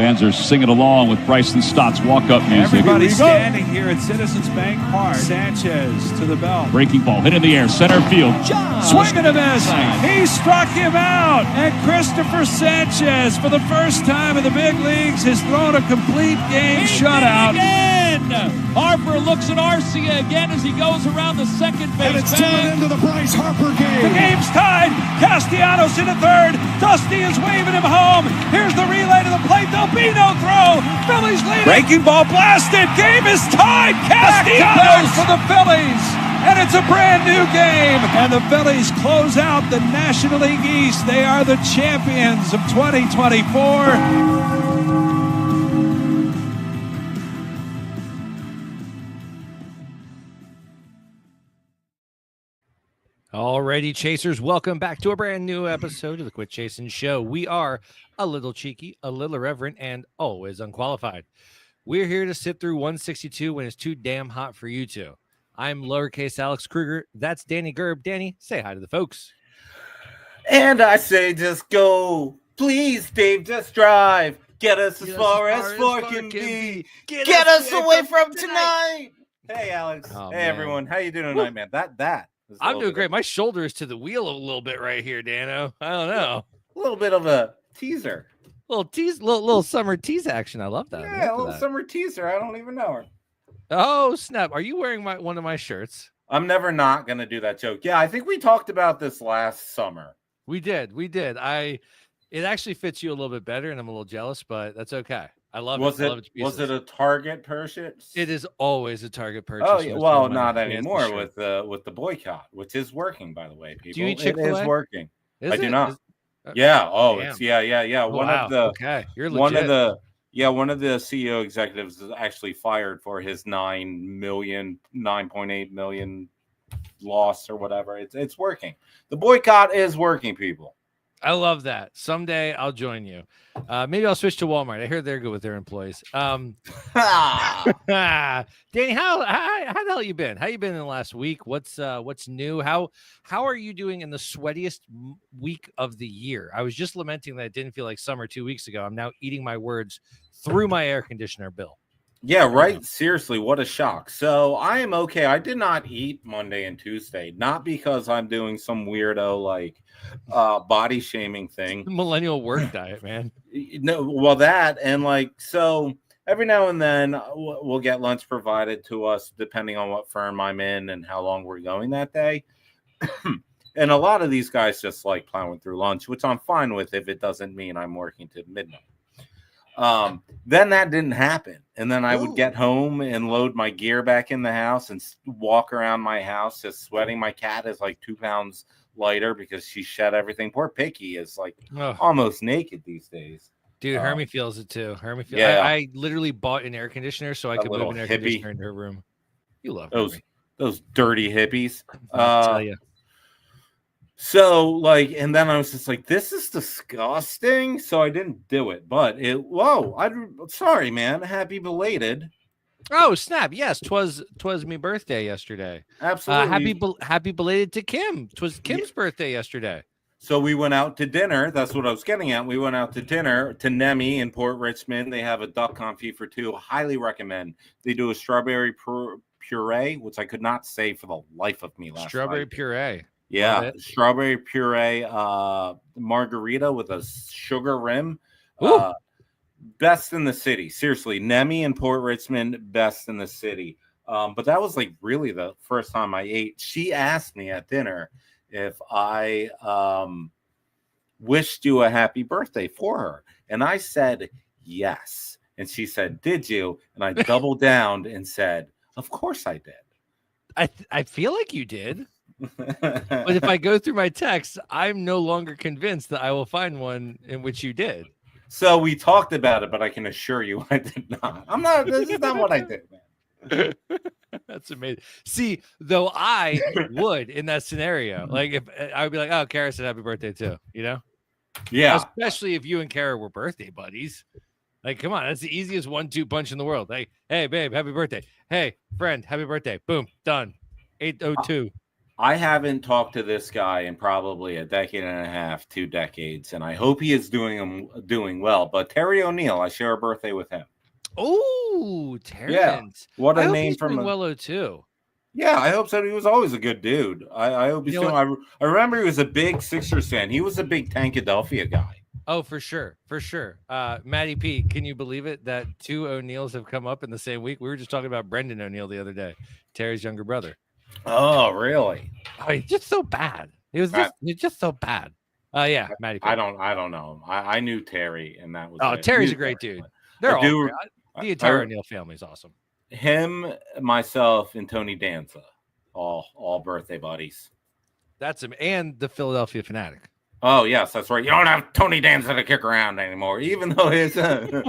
Fans are singing along with Bryson Stott's walk-up music. Everybody's standing here at Citizens Bank Park. Sanchez to the belt. Breaking ball, hit in the air, center field. Swing and a miss. He struck him out. And Christopher Sanchez, for the first time in the big leagues, has thrown a complete game shutout. Harper looks at Arcia again as he goes around the second base. And it's turned into the Bryce Harper game. The game's tied. Castellanos in the third. Dusty is waving him home. Here's the relay to the plate. There'll be no throw. Phillies leading. Breaking ball blasted. Game is tied. Castellanos for the Phillies. And it's a brand new game. And the Phillies close out the National League East. They are the champions of 2024. Alrighty, Chasers, welcome back to a brand new episode of the Quit Chasin Show. We are a little cheeky, a little irreverent, and always unqualified. We're here to sit through 162 when it's too damn hot for you two. I'm lowercase Alex Kruger. That's Danny Gerb. Danny, say hi to the folks. And I say just go. Please, Dave, just drive. Get us as far as four can be. Get us away from tonight. Hey, Alex. Oh, hey, man. everyone. How you doing tonight, man? That. I'm doing great. My shoulder is to the wheel a little bit right here, Dano. I don't know. A little bit of a teaser. Little summer tease action. I love that. Yeah, a little summer teaser. I don't even know her. Oh, snap. Are you wearing one of my shirts? I'm never not going to do that joke. Yeah, I think we talked about this last summer. We did. It actually fits you a little bit better, and I'm a little jealous, but that's okay. I love it. Was it a Target purchase? It is always a Target purchase. Oh, yeah. Well, not anymore with the boycott, which is working, by the way, people. Do you eat Chick-fil-A? It is working. I do not. Damn. Yeah. Oh, Damn. it's yeah. One of the CEO executives is actually fired for his 9.8 million loss or whatever. It's working. The boycott is working, people. I love that. Someday I'll join you. Maybe I'll switch to Walmart. I heard they're good with their employees. Danny, how the hell you been? How you been in the last week? What's new? How are you doing in the sweatiest week of the year? I was just lamenting that it didn't feel like summer 2 weeks ago. I'm now eating my words through my air conditioner bill. Yeah, right. Seriously, what a shock. So I am okay. I did not eat Monday and Tuesday, not because I'm doing some weirdo like body shaming thing. The millennial work diet, man. No, well, that and so every now and then we'll get lunch provided to us depending on what firm I'm in and how long we're going that day. And a lot of these guys just like plowing through lunch, which I'm fine with if it doesn't mean I'm working to midnight. Then that didn't happen. And then I would get home and load my gear back in the house and walk around my house just sweating. My cat is like 2 pounds lighter because she shed everything. Poor Picky is almost naked these days. Dude, Hermie feels it too. Yeah. I literally bought an air conditioner so I could move an air conditioner into her room. You love those dirty hippies. I'll tell you. So and then I was just like, this is disgusting. So I didn't do it, but sorry, man. Happy belated. Oh, snap. Yes. Twas me birthday yesterday. Absolutely. Happy belated to Kim. Twas Kim's birthday yesterday. So we went out to dinner. That's what I was getting at. We went out to dinner to Nemi in Port Richmond. They have a duck confit for two. Highly recommend. They do a strawberry puree, which I could not say for the life of me last Strawberry night. puree. Yeah, strawberry puree margarita with a sugar rim. Best in the city. Seriously, Nemi and Port Richmond, best in the city. But that was really the first time I ate. She asked me at dinner if I wished you a happy birthday for her. And I said, yes. And she said, did you? And I doubled down and said, of course I did. I feel like you did. But if I go through my texts, I'm no longer convinced that I will find one in which you did. So we talked about it, but I can assure you I did not. This is not what I did, man. That's amazing. See, though I would in that scenario, if I would be like, oh, Kara said happy birthday too, Yeah. Especially if you and Kara were birthday buddies. Come on, that's the easiest 1-2 punch in the world. Hey, babe, happy birthday. Hey, friend, happy birthday. Boom, done. 8:02. I haven't talked to this guy in probably a decade and a half, 2 decades, and I hope he is doing well. But Terry O'Neill, I share a birthday with him. Oh, Yeah, Terrence. what I a hope name he's from doing a. well too. Yeah, I hope so. He was always a good dude. I hope he's You know doing. I remember he was a big Sixers fan. He was a big Tankadelphia guy. Oh, for sure. For sure. Matty P, can you believe it that 2 O'Neills have come up in the same week? We were just talking about Brendan O'Neill the other day, Terry's younger brother. Oh, really? Oh, he's just so bad. He's just so bad. Yeah, Matty P. I don't know. I knew Terry, and that was. Oh, Terry's a great dude. They're all great. The entire O'Neill family is awesome. Him, myself, and Tony Danza, all birthday buddies. That's him, and the Philadelphia Fanatic. Oh yes, that's right. You don't have Tony Danza to kick around anymore, even though his. I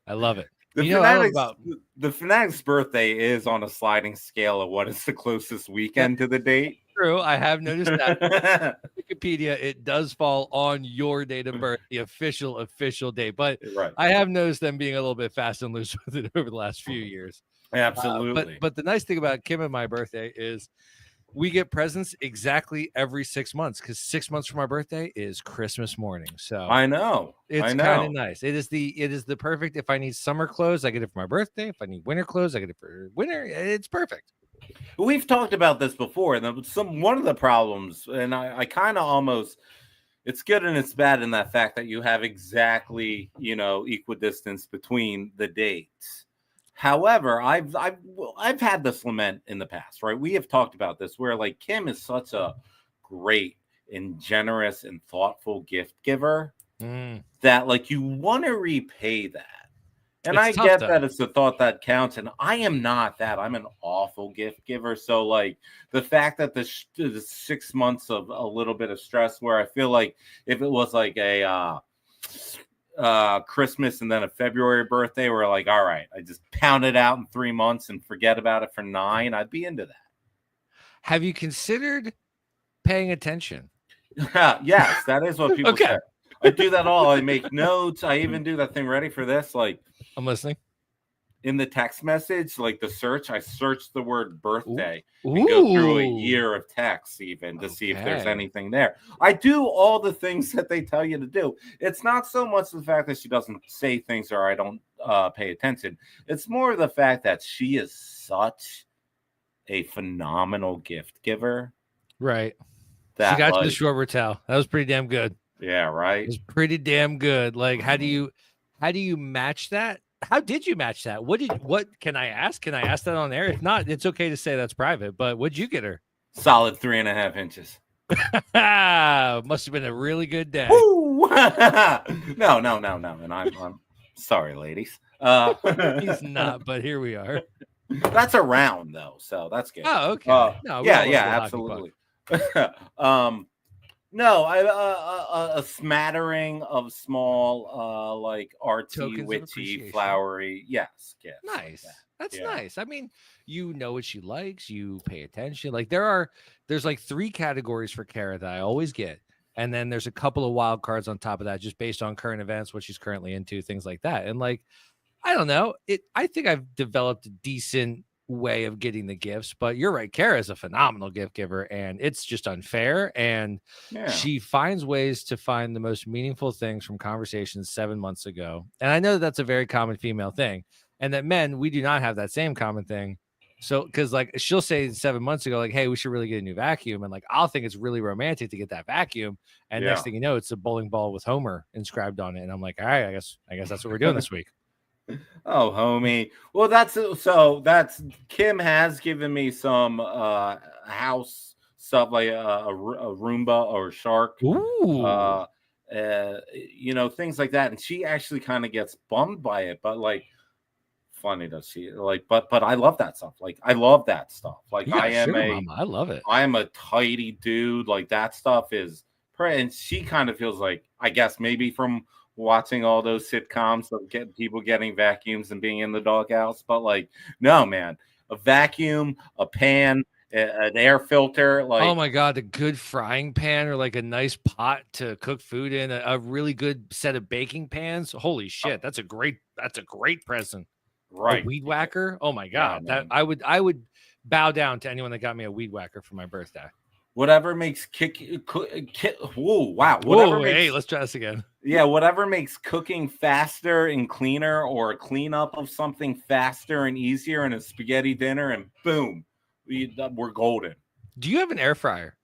love it. The Fanatic's birthday is on a sliding scale of what is the closest weekend to the date. True, I have noticed that. Wikipedia, it does fall on your date of birth, the official date. But right. I have noticed them being a little bit fast and loose with it over the last few years. Absolutely. But the nice thing about Kim and my birthday is we get presents exactly every 6 months, because 6 months from our birthday is Christmas morning. So I know it's kind of nice. It is the perfect. If I need summer clothes, I get it for my birthday. If I need winter clothes, I get it for winter. It's perfect. We've talked about this before, and one of the problems, and I kind of almost, it's good and it's bad in that fact that you have exactly equidistance between the dates. However, I've had this lament in the past, right? We have talked about this where like Kim is such a great and generous and thoughtful gift giver that like you want to repay that. And I get that it's the thought that counts, and I am not that. I'm an awful gift giver. So like the fact that the 6 months of a little bit of stress, where I feel like if it was like a Christmas and then a February birthday, where like, all right, I just pound it out in 3 months and forget about it for 9, I'd be into that. Have you considered paying attention? Yes, that is what people say. I do that all. I make notes. I even do that thing. Ready for this? Like, I'm listening. In the text message, like the search, I search the word birthday and go through a year of texts even to see if there's anything there. I do all the things that they tell you to do. It's not so much the fact that she doesn't say things or I don't pay attention. It's more the fact that she is such a phenomenal gift giver. Right. She got you the short towel. That was pretty damn good. Yeah, right. It was pretty damn good. Like, how do you match that? How did you match that? What can I ask? Can I ask that on air? If not, it's okay to say that's private. But what'd you get her? Solid 3.5 inches. Must have been a really good day. No. And I'm sorry, ladies. He's not, but here we are. That's a round though, so that's good. Oh, okay. Absolutely. No, a smattering of small, like artsy, witchy, flowery. Yes. Nice. That's nice. I mean, you know what she likes. You pay attention. Like there's like 3 categories for Kara that I always get, and then there's a couple of wild cards on top of that, just based on current events, what she's currently into, things like that. And like, I don't know. I think I've developed a decent way of getting the gifts, but you're right. Kara is a phenomenal gift giver, and it's just unfair. And she finds ways to find the most meaningful things from conversations 7 months ago. And I know that's a very common female thing, and that men, we do not have that same common thing. So, because like she'll say 7 months ago, like, hey, we should really get a new vacuum. And like, I'll think it's really romantic to get that vacuum. And next thing you know, it's a bowling ball with Homer inscribed on it. And I'm like, all right, I guess that's what we're doing this week. Oh, homie. Well, that's Kim has given me some house stuff like a Roomba or a shark. Ooh. Things like that. And she actually kind of gets bummed by it, but like funny does she like, but I love that stuff. Like I love that stuff. Like I love it. I am a tidy dude. Like that stuff is and she kind of feels like, I guess maybe from watching all those sitcoms of people getting vacuums and being in the doghouse, but like, no, man, a vacuum, a pan, an air filter, like, oh my god, a good frying pan or like a nice pot to cook food in, a really good set of baking pans. Holy shit, that's a great present. Right. A weed whacker. Oh my god, yeah, that I would bow down to anyone that got me a weed whacker for my birthday. Whatever makes whoa, wow. Hey, let's try this again. Yeah, whatever makes cooking faster and cleaner, or a cleanup of something faster and easier, and a spaghetti dinner, and boom, we're golden. Do you have an air fryer?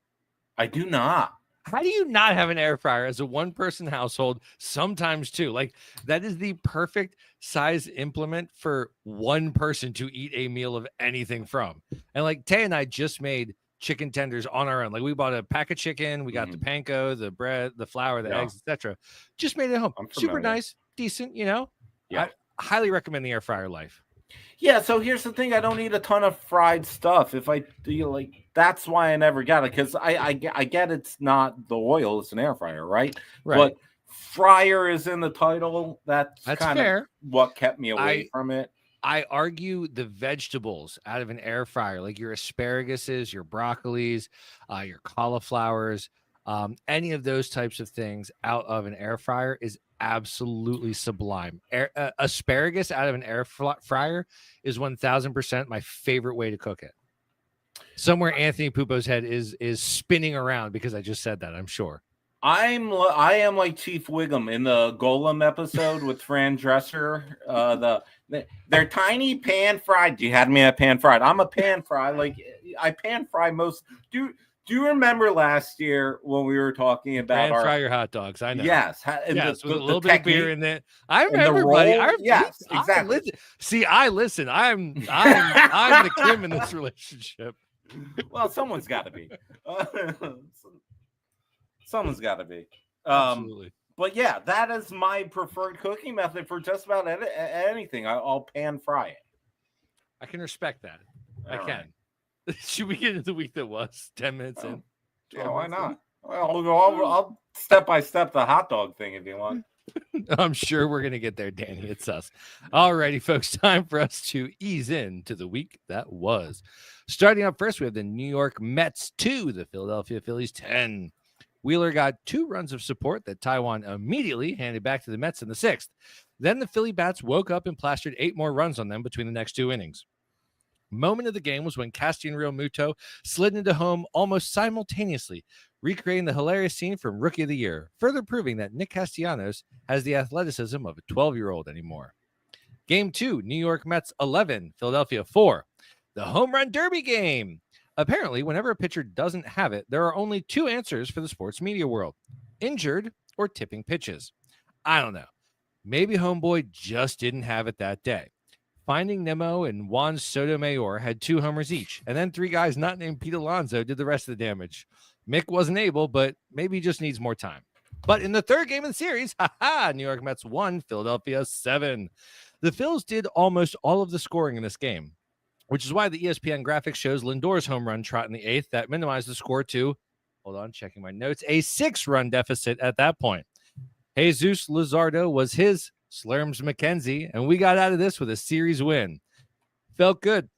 I do not. How do you not have an air fryer as a one-person household? Sometimes two. Like, that is the perfect size implement for one person to eat a meal of anything from. And like Tay and I just made chicken tenders on our own. Like, we bought a pack of chicken, we got the panko, the bread, the flour, the eggs, etc. Just made it at home. Super nice, decent, Yeah. I highly recommend the air fryer life. Yeah, so here's the thing. I don't eat a ton of fried stuff. If I do, that's why I never got it, because I get it's not the oil, it's an air fryer, right? But fryer is in the title. That's kind fair. of what kept me away from it. I argue the vegetables out of an air fryer, like your asparaguses, your broccolis, your cauliflowers, any of those types of things out of an air fryer is absolutely sublime. Asparagus out of an air fryer is 1000% my favorite way to cook it. Somewhere Anthony Pupo's head is spinning around because I just said that, I'm sure. I am like Chief Wiggum in the Golem episode with Fran Drescher. They're tiny pan fried. You had me at pan fried. I'm a pan fry. Like, I pan fry most. Do you remember last year when we were talking about pan fry your hot dogs? I know. Yes, with a little bit of beer in it. I remember, buddy. Yes, exactly. I listen. I'm the Kim in this relationship. Well, someone's got to be. Someone's got to be. Absolutely. But yeah, that is my preferred cooking method for just about anything. I'll pan fry it. I can respect that. All I can. Right. Should we get into the week that was 10 minutes in? Yeah, why not? Well, I'll step by step the hot dog thing if you want. I'm sure we're going to get there, Danny. It's us. All righty, folks. Time for us to ease into the week that was. Starting up first, we have the New York Mets 2, the Philadelphia Phillies 10. Wheeler got 2 runs of support that Taiwan immediately handed back to the Mets in the 6th. Then the Philly bats woke up and plastered 8 more runs on them between the next 2 innings. Moment of the game was when Castian Real Muto slid into home almost simultaneously, recreating the hilarious scene from Rookie of the Year, further proving that Nick Castellanos has the athleticism of a 12-year-old anymore. Game 2, New York Mets 11, Philadelphia 4. The home run derby game. Apparently, whenever a pitcher doesn't have it, there are only 2 answers for the sports media world: injured or tipping pitches. I don't know. Maybe homeboy just didn't have it that day. Finding Nemo and Juan Sotomayor had 2 homers each, and then 3 guys not named Pete Alonso did the rest of the damage. Mick wasn't able, but maybe he just needs more time. But in the 3rd game of the series, New York Mets 1, Philadelphia 7. The Phils did almost all of the scoring in this game, which is why the ESPN graphics shows Lindor's home run trot in the 8th that minimized the score to, hold on, checking my notes, a 6-run deficit at that point. Jesus Luzardo was his Slurms McKenzie, and we got out of this with a series win. Felt good.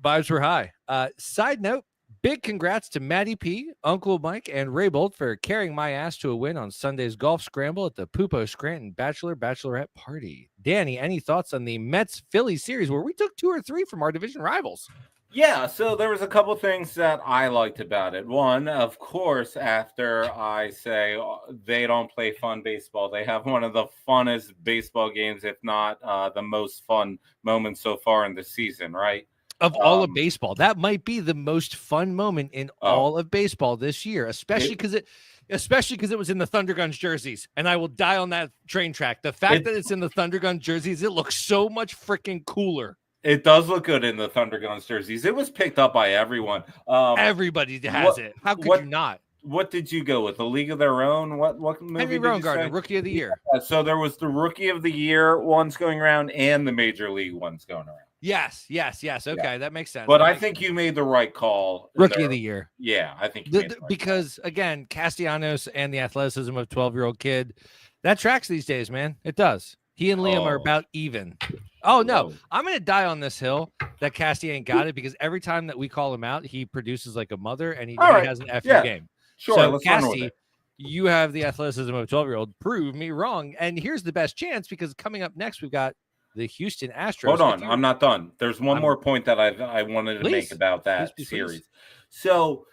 Vibes were high. Side note, big congrats to Matty P, Uncle Mike, and Raybold for carrying my ass to a win on Sunday's golf scramble at the Pupo Scranton Bachelorette party. Danny, any thoughts on the Mets-Phillies series where we took 2 or 3 from our division rivals? Yeah, so there was a couple things that I liked about it. One, of course, after I say they don't play fun baseball, they have one of the funnest baseball games, if not the most fun moments so far in the season, right? Of all of baseball. That might be the most fun moment in all of baseball this year, especially because it was in the Thunder Guns jerseys, and I will die on that train track. The fact that it's in the Thunder Guns jerseys, it looks so much freaking cooler. It does look good in the Thunder Guns jerseys. It was picked up by everyone. Everybody has it. How could you not? What did you go with? A League of Their Own? What movie? Henry Rowengarten, Rookie of the Year. Yeah, so there was the Rookie of the Year ones going around and the Major League ones going around. Yes. Okay, that makes sense. But I think you made the right call. Rookie of the Year. Yeah, I think because again, Castellanos and the athleticism of a 12-year-old kid, that tracks these days, man. It does. He and Liam are about even. Oh, no. I'm going to die on this hill that Cassie ain't got it, because every time that we call him out, he produces like a mother, and he has an FU game. Sure, so, Cassie, you have the athleticism of a 12-year-old. Prove me wrong. And here's the best chance, because coming up next, we've got the Houston Astros. Hold on, I'm not done. There's one more point that I wanted to make about that series. So,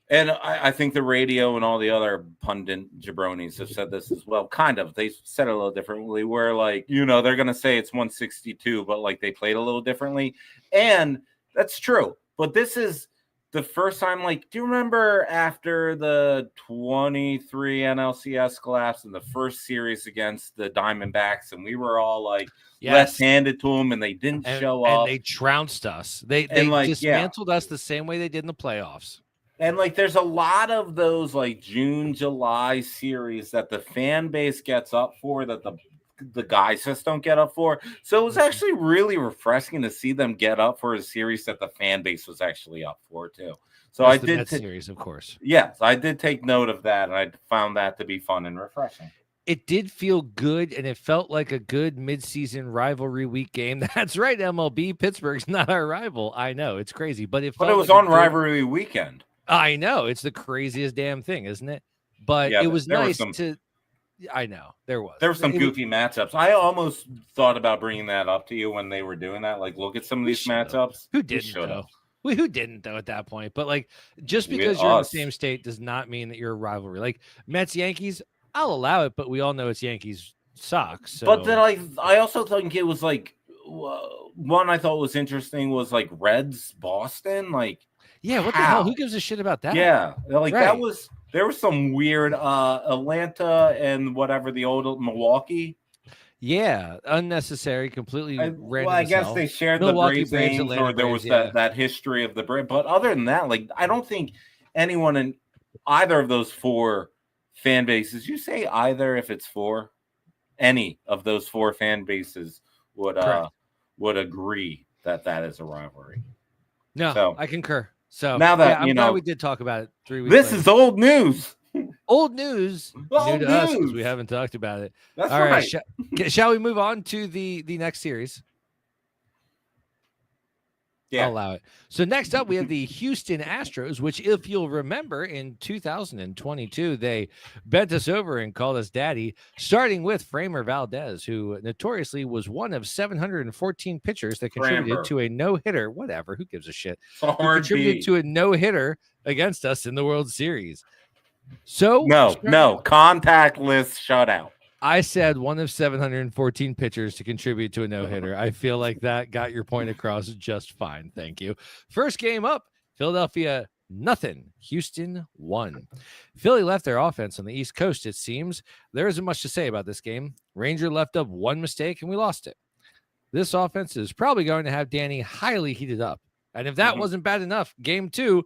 and I think the radio and all the other pundit jabronis have said this as well. Kind of. They said it a little differently, where, like, you know, they're going to say it's 162, but, like, they played a little differently. And that's true. But this is the first time, like, do you remember after the 23 NLCS collapse in the first series against the Diamondbacks, and we were all like left-handed to them, and they didn't show up, and they trounced us. They dismantled us the same way they did in the playoffs. And, like, there's a lot of those, like, June, July series that the fan base gets up for that the guys just don't get up for. So it was actually really refreshing to see them get up for a series that the fan base was actually up for too. So that's I did the series, of course. Yes, I did take note of that, and I found that to be fun and refreshing. It did feel good, and it felt like a good midseason rivalry week game. That's right, MLB. Pittsburgh's not our rival. I know, it's crazy, but it was on rivalry weekend. I know, it's the craziest damn thing, isn't it? But it was nice to. I know there were some goofy matchups. I almost thought about bringing that up to you when they were doing that. Like, look at some of these matchups. Who didn't though? Who didn't though at that point? But, like, just because you're in the same state does not mean that you're a rivalry. Like Mets Yankees, I'll allow it, but we all know it's Yankees Sox. So. But then I also think it was like one I thought was interesting was like Reds Boston. Like, yeah, what the hell? Who gives a shit about that? Yeah, like that was. There was some weird Atlanta and whatever the old Milwaukee. Yeah, unnecessary, completely random. Well, I guess they shared Milwaukee the Braves names, or there was that history of the Braves. But other than that, like, I don't think anyone in either of those four fan bases, you say either if it's four, any of those four fan bases would agree that is a rivalry. No, so, I concur. So now that I'm glad we did talk about it 3 weeks. This later. is old news. Old news. New to us because we haven't talked about it. That's all right. Shall we move on to the next series? Yeah. I'll allow it. So next up, we have the Houston Astros, which, if you'll remember, in 2022, they bent us over and called us daddy, starting with Framber Valdez, who notoriously was one of 714 pitchers that contributed to a no-hitter. Whatever, who gives a shit? Contributed to a no-hitter against us in the World Series. So no, contactless shutout. I said one of 714 pitchers to contribute to a no-hitter. I feel like that got your point across just fine. Thank you. First game up, Philadelphia, 0. Houston, 1. Philly left their offense on the East Coast, it seems. There isn't much to say about this game. Ranger left up one mistake, and we lost it. This offense is probably going to have Danny highly heated up. And if that wasn't bad enough, game 2,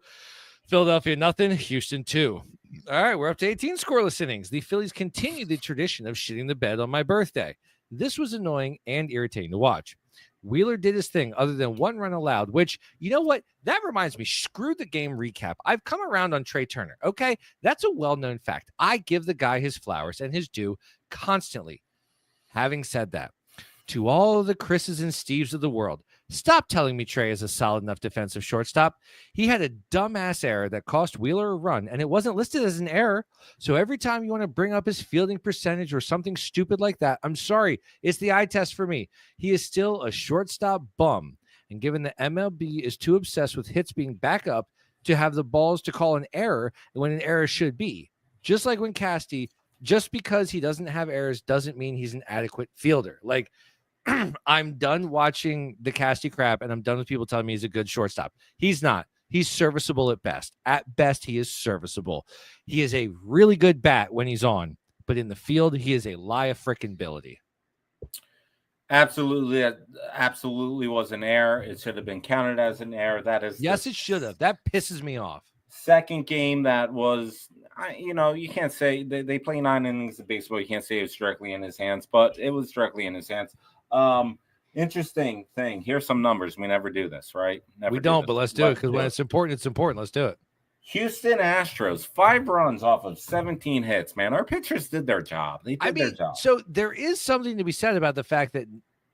Philadelphia, 0, Houston, 2. All right, we're up to 18 scoreless innings. The Phillies continue the tradition of shitting the bed on my birthday. This was annoying and irritating to watch. Wheeler did his thing other than one run allowed, which, you know what? That reminds me, screw the game recap. I've come around on Trey Turner, okay? That's a well-known fact. I give the guy his flowers and his due constantly. Having said that, to all of the Chris's and Steves of the world, stop telling me Trey is a solid enough defensive shortstop. He had a dumbass error that cost Wheeler a run, and it wasn't listed as an error. So every time you want to bring up his fielding percentage or something stupid like that, I'm sorry, it's the eye test for me. He is still a shortstop bum. And given that MLB is too obsessed with hits being back up to have the balls to call an error when an error should be, just like when Casty, just because he doesn't have errors doesn't mean he's an adequate fielder. Like, I'm done watching the Casty crap, and I'm done with people telling me he's a good shortstop. He's not. He's serviceable at best. At best, he is serviceable. He is a really good bat when he's on, but in the field, he is a liability. Absolutely was an error. It should have been counted as an error. That is, yes, it should have. That pisses me off. Second game that was, you can't say they play 9 innings of baseball. You can't say it was directly in his hands, but it was directly in his hands. Interesting thing. Here's some numbers. We never do this, right? We don't, but let's do it because when it's important, it's important. Let's do it. Houston Astros, 5 runs off of 17 hits. Man, our pitchers did their job. They did their job. So there is something to be said about the fact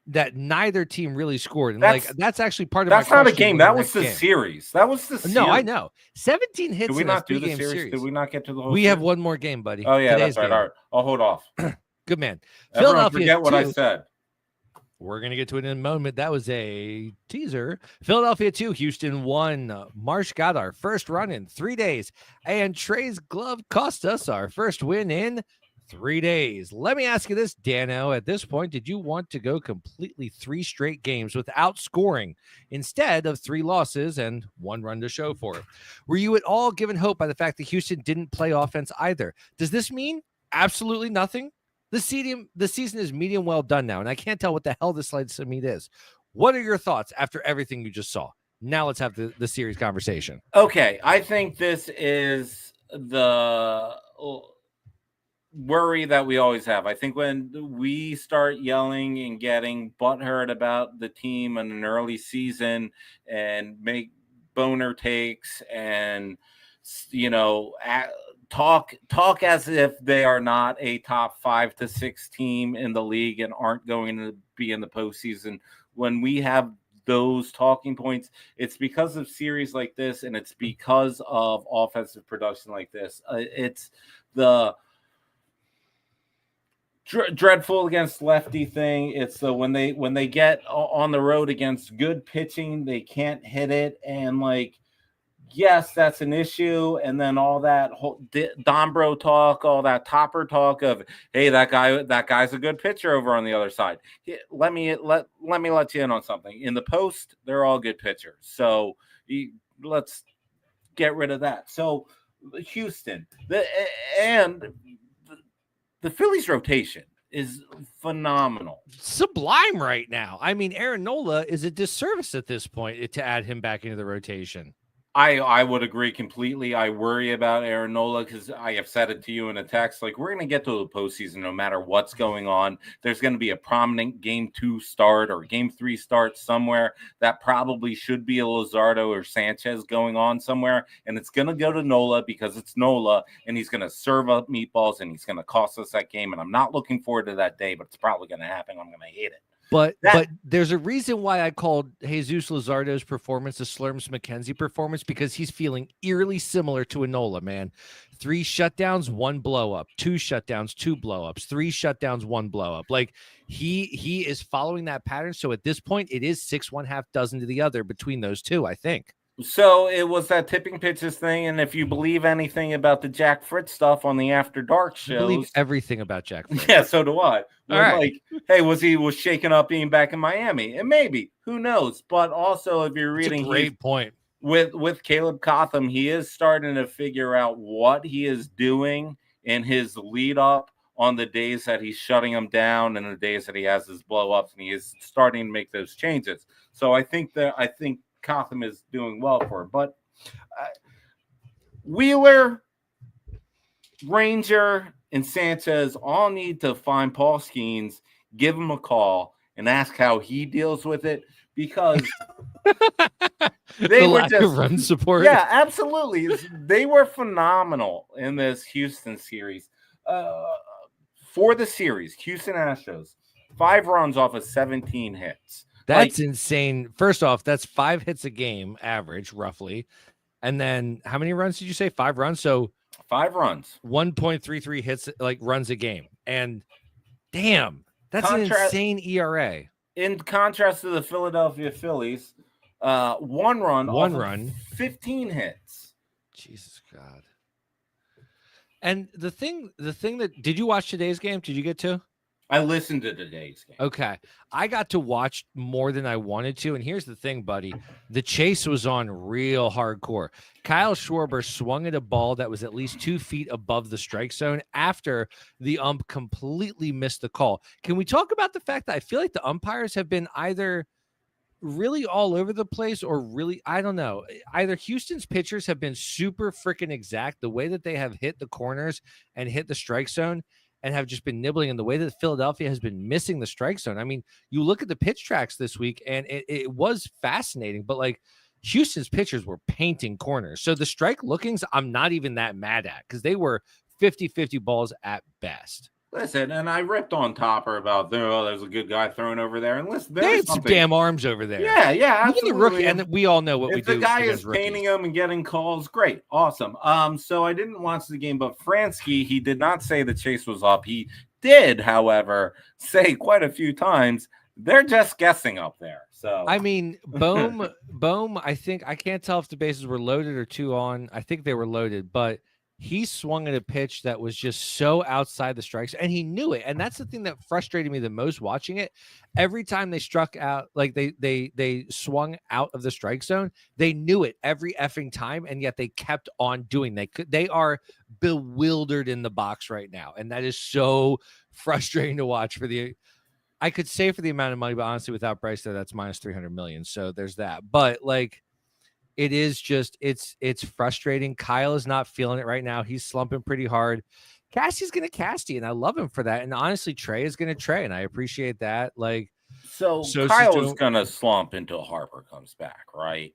that neither team really scored, and that's actually part of. That's not a game. That was the series. That was the series. No, I know. 17 hits. Did we not do the series? Did we not get to the whole? We have one more game, buddy. Oh yeah, that's right. All right, I'll hold off. Good man. Philadelphia. Forget what I said. We're going to get to it in a moment. That was a teaser. Philadelphia 2, Houston 1. Marsh got our first run in 3 days, and Trey's glove cost us our first win in 3 days. Let me ask you this, Dano. At this point, did you want to go completely 3 straight games without scoring instead of 3 losses and 1 run to show for it? Were you at all given hope by the fact that Houston didn't play offense either? Does this mean absolutely nothing? The season is medium well done now, and I can't tell what the hell this slice of meat is. What are your thoughts after everything you just saw? Now let's have the series conversation. Okay, I think this is the worry that we always have. I think when we start yelling and getting butthurt about the team in an early season and make boner takes and, talk as if they are not a top 5 to 6 team in the league and aren't going to be in the postseason. When we have those talking points, it's because of series like this, and it's because of offensive production like this. It's the dreadful against lefty thing. It's the when they get on the road against good pitching, they can't hit it, and yes, that's an issue. And then all that whole Dombro talk, all that Topper talk of, hey, that guy's a good pitcher over on the other side. Let me let you in on something. In the post, they're all good pitchers. So let's get rid of that. So Houston, the Phillies rotation is phenomenal. Sublime right now. I mean, Aaron Nola is a disservice at this point to add him back into the rotation. I would agree completely. I worry about Aaron Nola because I have said it to you in a text. We're going to get to the postseason no matter what's going on. There's going to be a prominent game 2 start or game 3 start somewhere that probably should be a Luzardo or Sanchez going on somewhere. And it's going to go to Nola because it's Nola, and he's going to serve up meatballs, and he's going to cost us that game. And I'm not looking forward to that day, but it's probably going to happen. I'm going to hate it. But there's a reason why I called Jesus Luzardo's performance a Slurms McKenzie performance, because he's feeling eerily similar to Nola, man. 3 shutdowns, 1 blow up, 2 shutdowns, 2 blow ups, 3 shutdowns, 1 blow up. He is following that pattern. So at this point, it is 6 1/2 dozen to the other between those two, I think. So it was that tipping pitches thing, and if you believe anything about the Jack Fritz stuff on the After Dark shows, I believe everything about Jack Fritz. Yeah, so do I. All right. Hey, was shaken up being back in Miami? And maybe, who knows? But also, if you're reading, that's a great point with Caleb Cotham, he is starting to figure out what he is doing in his lead up on the days that he's shutting them down and the days that he has his blow ups, and he is starting to make those changes. So I think Cotham is doing well for him. But Wheeler, Ranger, and Sanchez all need to find Paul Skeens, give him a call, and ask how he deals with it, because they were lack of run support. Yeah, absolutely. They were phenomenal in this Houston series. For the series, Houston Astros, 5 runs off of 17 hits. That's insane. First off, that's 5 hits a game average, roughly. And then how many runs did you say? 5 runs. So 5 runs, 1.33 hits, runs a game. And damn, that's an insane ERA. In contrast to the Philadelphia Phillies, 1 run, 15 hits. Jesus God. And the thing that, did you watch today's game? Did you get to? I listened to today's game. Okay. I got to watch more than I wanted to. And here's the thing, buddy. The chase was on real hardcore. Kyle Schwarber swung at a ball that was at least 2 feet above the strike zone after the ump completely missed the call. Can we talk about the fact that I feel like the umpires have been either really all over the place or really, I don't know. Either Houston's pitchers have been super freaking exact, the way that they have hit the corners and hit the strike zone, and have just been nibbling in the way that Philadelphia has been missing the strike zone. I mean, you look at the pitch tracks this week, and it was fascinating, but Houston's pitchers were painting corners. So the strike lookings, I'm not even that mad at, because they were 50-50 balls at best. Listen, and I ripped on Topper about, there's a good guy thrown over there. And listen, they had some damn arms over there. Yeah, absolutely. The rookie, and we all know what we do. If the guy is painting them and getting calls, great, awesome. So I didn't watch the game, but Fransky, he did not say the chase was up. He did, however, say quite a few times they're just guessing up there. So I mean, Bohm, I think I can't tell if the bases were loaded or 2 on. I think they were loaded, but he swung at a pitch that was just so outside the strikes, and he knew it. And that's the thing that frustrated me the most watching it. Every time they struck out, like they swung out of the strike zone, they knew it every effing time, and yet they kept on doing. They are bewildered in the box right now, and that is so frustrating to watch for the. I could say for the amount of money, but honestly, without Bryce there, that's minus 300 million. So there's that. But like, it is just it's frustrating. Kyle is not feeling it right now. He's slumping pretty hard. Cassie's gonna Cassie, and I love him for that. And honestly, Trey is gonna Trey, and I appreciate that. Like, so Kyle is gonna slump until Harper comes back, right?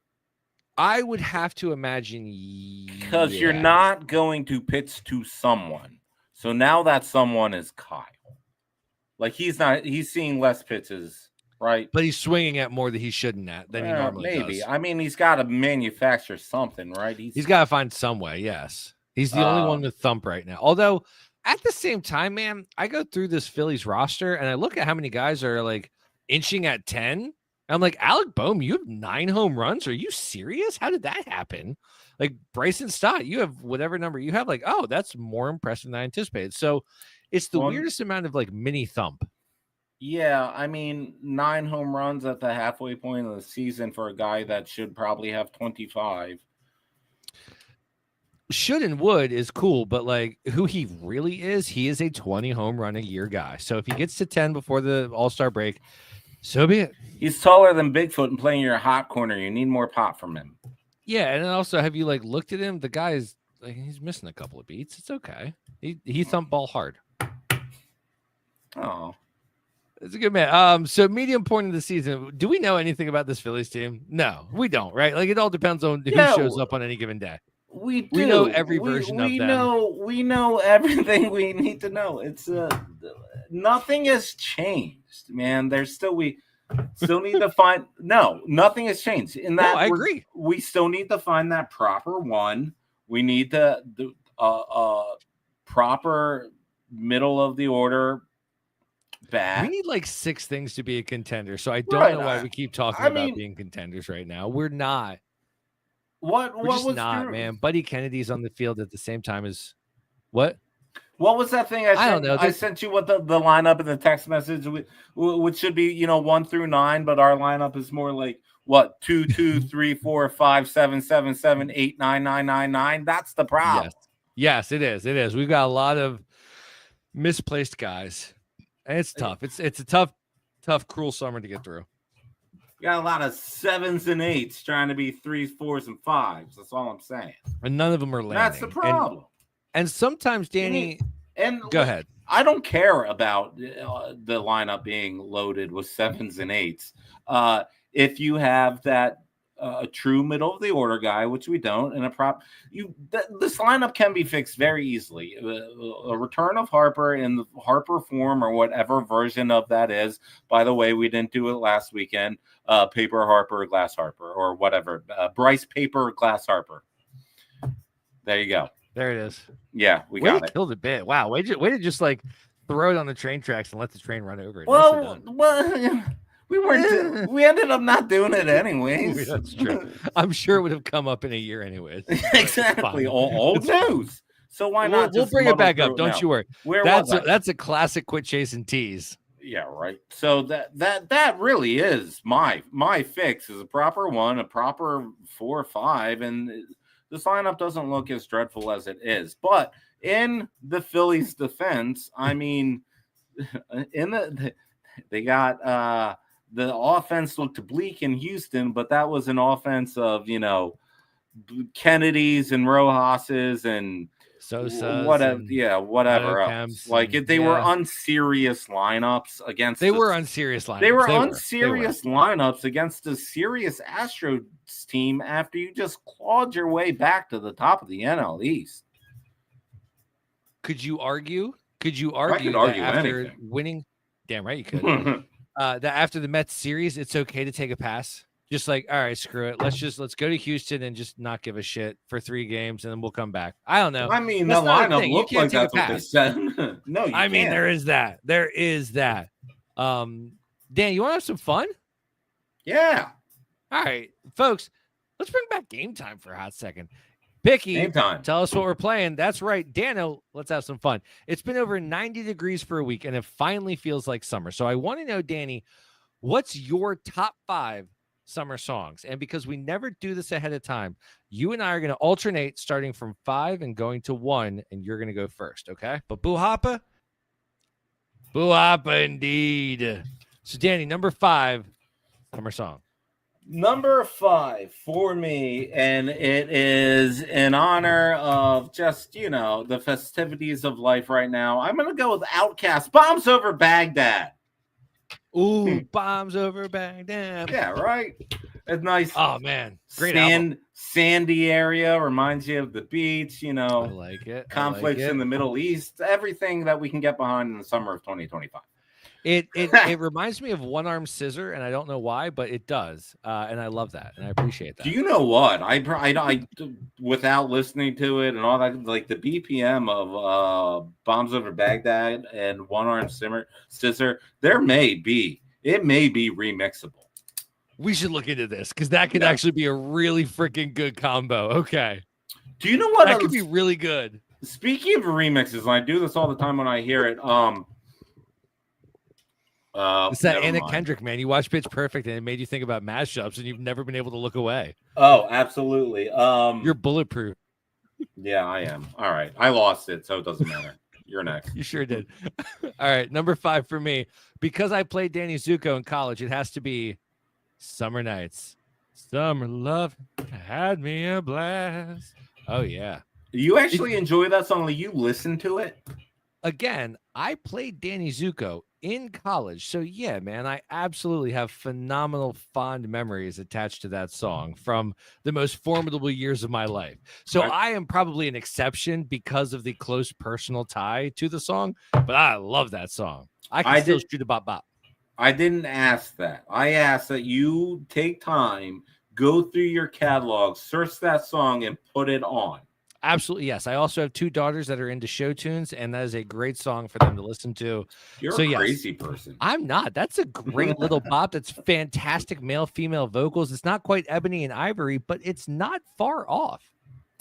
I would have to imagine, because you're not going to pitch to someone. So now that someone is Kyle. Like he's seeing less pitches, right? But he's swinging at more than he shouldn't than he normally does. I mean, he's got to manufacture something, right? He's got to find some way. Yes, he's the only one with thump right now. Although at the same time, man, I go through this Phillies roster and I look at how many guys are like inching at 10. I'm like, Alec Bohm, you have 9 home runs. Are you serious? How did that happen? Like Bryson Stott, you have whatever number you have. Like, oh, that's more impressive than I anticipated. So it's the weirdest amount of like mini thump. Yeah, I mean, 9 home runs at the halfway point of the season for a guy that should probably have 25. Should and would is cool, but like who he really is, he is a 20 home run a year guy. So if he gets to 10 before the All-Star break, so be it. He's taller than Bigfoot and playing your hot corner. You need more pop from him. Yeah, and then also have you like looked at him? The guy is like he's missing a couple of beats. It's okay. He thumped ball hard. Oh. It's a good man. So medium point of the season. Do we know anything about this Phillies team? No, we don't, right? Like it all depends on who shows up on any given day. We know every version of them. We know everything we need to know. It's nothing has changed, man. There's still we still need to find nothing has changed. In that I agree. We still need to find that proper one. We need the proper middle of the order bat. We need like 6 things to be a contender. So I don't know why we keep talking about being contenders right now. We're not. We're just not, man. Buddy Kennedy's on the field at the same time as what? What was that thing I don't know. I sent you what the lineup in the text message, which should be 1 through 9, but our lineup is more like what 2, 2, 3, 4, 5, 7, 7, 7, 8, 9, 9, 9, 9. That's the problem. Yes, it is. It is. We've got a lot of misplaced guys, and it's tough. It's a tough, cruel summer to get through. Got a lot of 7s and 8s trying to be 3s, 4s, and 5s. That's all I'm saying. And none of them are landing. That's the problem. And sometimes, Danny, go ahead. I don't care about the lineup being loaded with 7s and 8s. If you have that a true middle of the order guy, which we don't, and this lineup can be fixed very easily. A return of Harper in the Harper form or whatever version of that is. By the way, we didn't do it last weekend. Paper Harper, glass Harper, or whatever. Bryce Paper, glass Harper. There you go. There it is. Yeah, we got it. Killed a bit. Wow. Way to just like throw it on the train tracks and let the train run over it. Well, we weren't. We ended up not doing it anyways. That's true. I'm sure it would have come up in a year anyways. Exactly. Old news. So why not? We'll bring it back up. Don't you worry. That's a classic Quit Chasing tease. Yeah, right. So that really is my fix is a proper one, a proper 4 or 5, and this lineup doesn't look as dreadful as it is. But in the Phillies' defense, I mean, they got the offense looked bleak in Houston, but that was an offense of Kennedys and Rojas's and Sosa, whatever else. Like they were unserious lineups against. They were unserious lineups. They were unserious lineups against a serious Astros team after you just clawed your way back to the top of the NL East. Could you argue? I could argue that after anything. Winning? Damn right you could. That after the Mets series, it's okay to take a pass. Just like, all right, screw it. Let's go to Houston and just not give a shit for 3 games, and then we'll come back. I don't know. I mean, the lineup looked like that's what they said. No, I mean, there is that. Dan, you want to have some fun? Yeah. All right, folks, let's bring back game time for a hot second. Picky, Game time. Tell us what we're playing. That's right. Dano, let's have some fun. It's been over 90 degrees for a week, and it finally feels like summer. So I want to know, Danny, what's your top 5 summer songs? And because we never do this ahead of time, you and I are going to alternate starting from 5 and going to 1, and you're going to go first, okay? But Boo Hoppa? Boo Hoppa, indeed. So, Danny, number 5, summer song. Number 5 for me, and it is in honor of just, the festivities of life right now. I'm going to go with Outkast, Bombs Over Baghdad. Ooh, Bombs Over Baghdad. Yeah, right? It's nice. Oh, man. Great album. Sandy area, reminds you of the beach, I like it. conflicts in the Middle East, everything that we can get behind in the summer of 2025. It reminds me of One Arm Scissor, and I don't know why, but it does, and I love that, and I appreciate that. Do you know what? I without listening to it and all that, like the BPM of Bombs Over Baghdad and One Arm Scissor, it may be remixable. We should look into this because that could actually be a really freaking good combo. Okay. Do you know what? That could be really good. Speaking of remixes, and I do this all the time when I hear it. It's that Anna Kendrick, man. You watch Pitch Perfect and it made you think about mashups and you've never been able to look away. Oh, absolutely. You're bulletproof. Yeah, I am. All right. I lost it, so it doesn't matter. You're next. You sure did. All right. Number 5 for me. Because I played Danny Zuko in college, it has to be Summer Nights. Summer love had me a blast. Oh, yeah. You actually enjoy that song? Like you listen to it? Again, I played Danny Zuko in college. So, yeah, man, I absolutely have phenomenal fond memories attached to that song from the most formidable years of my life. So I am probably an exception because of the close personal tie to the song, but I love that song. I can still shoot a bop bop. I didn't ask that. I asked that you take time, go through your catalog, search that song, and put it on. Absolutely, yes. I also have 2 daughters that are into show tunes, and that is a great song for them to listen to. You're a crazy person. I'm not. That's a great little bop. That's fantastic male-female vocals. It's not quite Ebony and Ivory, but it's not far off.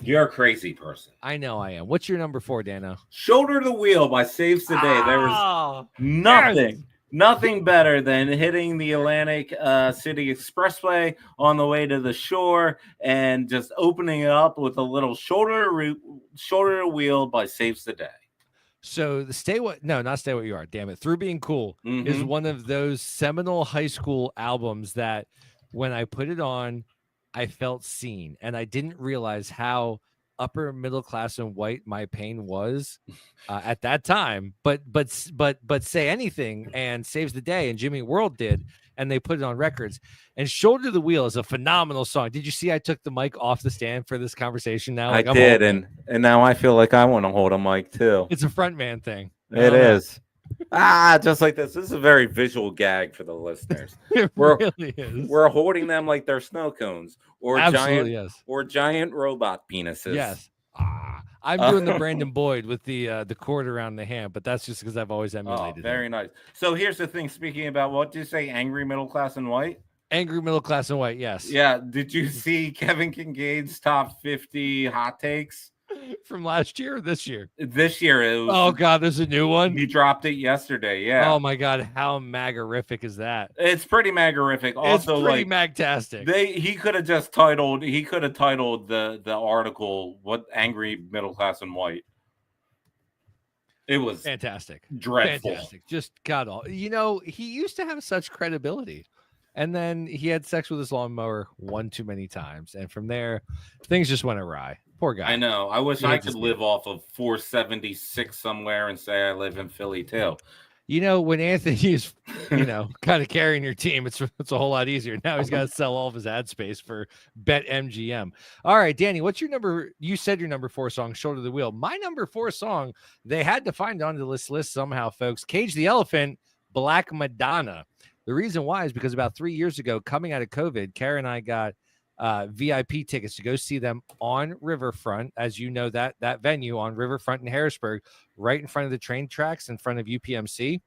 You're a crazy person. I know I am. What's your number 4, Dano? Shoulder to Wheel by Saves the Day. There was nothing better than hitting the Atlantic City Expressway on the way to the shore and just opening it up with a little Shoulder to Wheel by Saves the Day. So the not Stay What You Are, damn it. Through Being Cool is one of those seminal high school albums that when I put it on, I felt seen, and I didn't realize how upper middle class and white my pain was at that time. But Say Anything and Saves the Day and Jimmy World did, and they put it on records. And Shoulder to the Wheel is a phenomenal song. Did you see I took the mic off the stand for this conversation now? I did, and now I feel like I want to hold a mic too. It's a front man thing. It is. Just like this. This is a very visual gag for the listeners. Really is. We're holding them like they're snow cones or Absolutely, giant robot penises. Yes. I'm doing the Brandon Boyd with the cord around the hand, but that's just because I've always emulated it. Very nice. So here's the thing. Speaking about what did you say? Angry middle class and white? Angry middle class and white, yes. Yeah. Did you see Kevin Kincaid's top 50 hot takes? From last year or this year? This year. It was, oh, God, there's a new one? He dropped it yesterday, yeah. Oh, my God, how magarific is that? It's pretty magarific. Also, it's pretty magtastic. He could have just titled, the article, What Angry Middle Class and White. It was fantastic. Dreadful. Fantastic. Just God all. He used to have such credibility. And then he had sex with his lawnmower one too many times. And from there, things just went awry. Poor guy. I know. I wish I could live off of 476 somewhere and say I live in Philly too. When Anthony is, kind of carrying your team, it's a whole lot easier. Now he's got to sell all of his ad space for BetMGM. All right, Danny, what's your number? You said your number 4 song, Shoulder to the Wheel. My number 4 song, they had to find onto this list somehow, folks. Cage the Elephant, Black Madonna. The reason why is because about 3 years ago, coming out of COVID, Kara and I got VIP tickets to go see them on Riverfront. As you know, that venue on Riverfront in Harrisburg, right in front of the train tracks, in front of UPMC.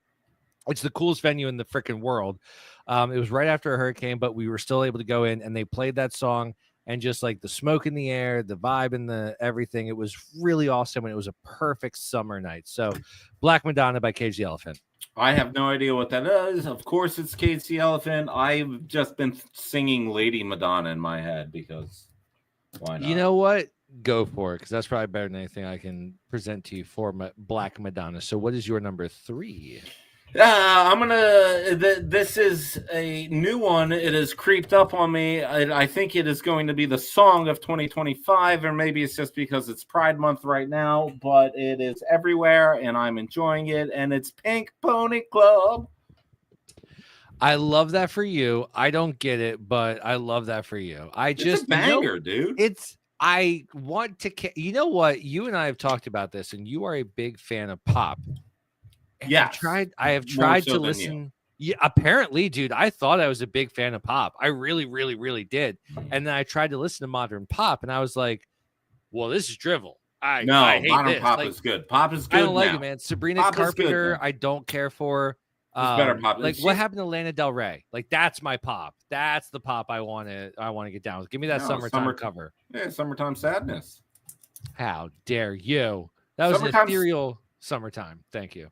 It's the coolest venue in the freaking world. It was right after a hurricane, but we were still able to go in, and they played that song, and just like the smoke in the air, the vibe and the everything. It was really awesome, and it was a perfect summer night. So Black Madonna by Cage the Elephant. I have no idea what that is. Of course, it's Cage the Elephant. I've just been singing Lady Madonna in my head because why not? You know what? Go for it, because that's probably better than anything I can present to you for Black Madonna. So what is your number 3? I'm gonna. This is a new one. It has creeped up on me. I think it is going to be the song of 2025, or maybe it's just because it's Pride Month right now. But it is everywhere, and I'm enjoying it. And it's Pink Pony Club. I love that for you. I don't get it, but I love that for you. It's a banger, dude. I want to. You know what? You and I have talked about this, and you are a big fan of pop. Yeah, I have tried to listen. Yeah, apparently, dude, I thought I was a big fan of pop. I really, really, really did. And then I tried to listen to modern pop, and I was like, "Well, this is drivel." I hate modern this. pop is good. Pop is good. I don't like it, man. Sabrina pop Carpenter, I don't care for. Better pop. Like what happened to Lana Del Rey? Like that's my pop. That's the pop I want to get down with. Give me that summertime cover. Yeah, Summertime Sadness. How dare you? That was an ethereal summertime. Thank you.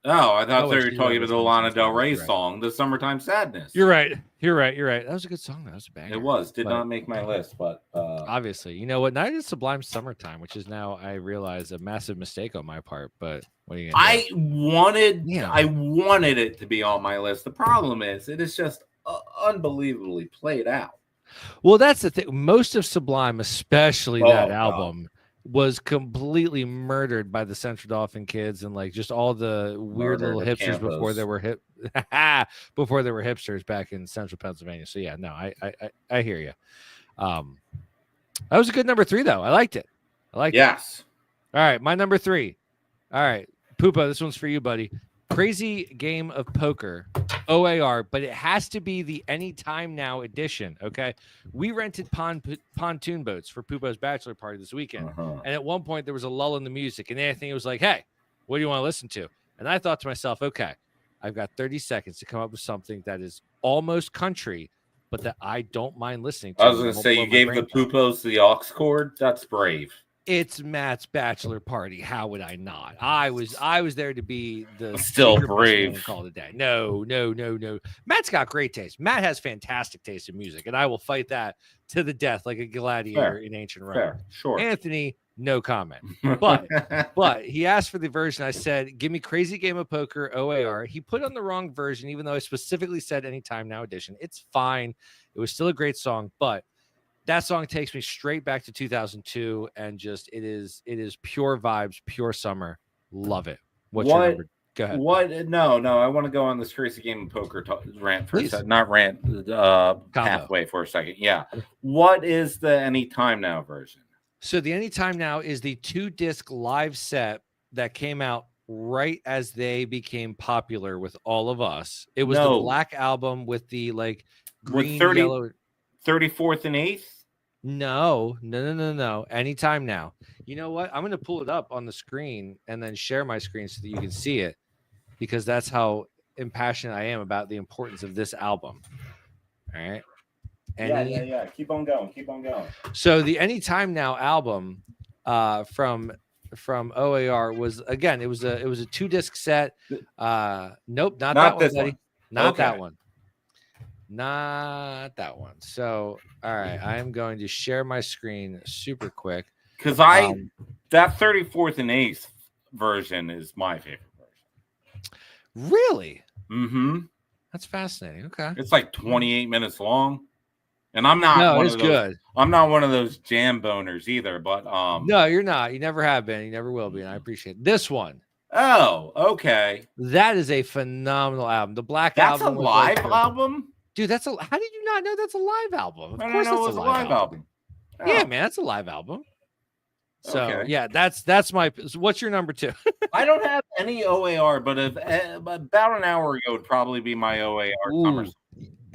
Oh, I thought they were talking about the Lana Del Rey song, the Summertime Sadness. You're right. That was a good song. That was a banger. It was. Did not make my list, but obviously, you know what? Night is Sublime Summertime, which is now I realize a massive mistake on my part. But what are you gonna do? I wanted it to be on my list. The problem is, it is just unbelievably played out. Well, that's the thing. Most of Sublime, especially that album, was completely murdered by the Central Dolphin Kids and like just all the weird little hipsters before there were before there were hipsters back in Central Pennsylvania. So yeah, no, I hear you. That was a good number 3 though. I liked it. Yes. All right, my number 3. All right, Poopa, this one's for you, buddy. Crazy Game of Poker, OAR, but it has to be the Anytime Now edition, okay? We rented pontoon boats for Poopa's bachelor party this weekend, and at one point there was a lull in the music, and Anthony was like, hey, what do you want to listen to? And I thought to myself, okay, I've got 30 seconds to come up with something that is almost country, but that I don't mind listening to. I was going to say, you gave the Poopos the aux cord? That's brave. It's Matt's bachelor party. How would I not? I was there to be the still brave call it a day. No. Matt's got great taste. Matt has fantastic taste in music, and I will fight that to the death like a gladiator in ancient Rome. Fair. Sure. Anthony, no comment. But he asked for the version. I said, give me Crazy Game of Poker OAR. He put on the wrong version, even though I specifically said Anytime Now edition. It's fine. It was still a great song, but that song takes me straight back to 2002, and just it is pure vibes, pure summer. Love it. What's your number? Go ahead. What? No. I want to go on this Crazy Game of Poker rant for a second. Not rant. Pathway for a second. Yeah. What is the Anytime Now version? So the Anytime Now is the 2-disc live set that came out right as they became popular with all of us. It was the Black Album with the like green, yellow. 34th and 8th. No. Anytime Now. You know what? I'm going to pull it up on the screen and then share my screen so that you can see it, because that's how impassioned I am about the importance of this album. All right. Yeah. Keep on going. So the Anytime Now album from OAR was, again, it was a 2-disc set. Nope, not that one, buddy. Not that one. Not that one. So, all right, I am going to share my screen super quick. Because that 34th and 8th version is my favorite version. Really? Mm-hmm. That's fascinating. Okay. It's like 28 minutes long. And I'm not good. I'm not one of those jam boners either, but no, you're not. You never have been. You never will be. And I appreciate this one. Oh, okay. That is a phenomenal album. The Black Album. That's a live album? Dude, how did you not know that's a live album? Of course, it's a live album. Oh. Yeah, man, that's a live album. So yeah, that's my. What's your number 2? I don't have any OAR, but about an hour ago would probably be my OAR summer.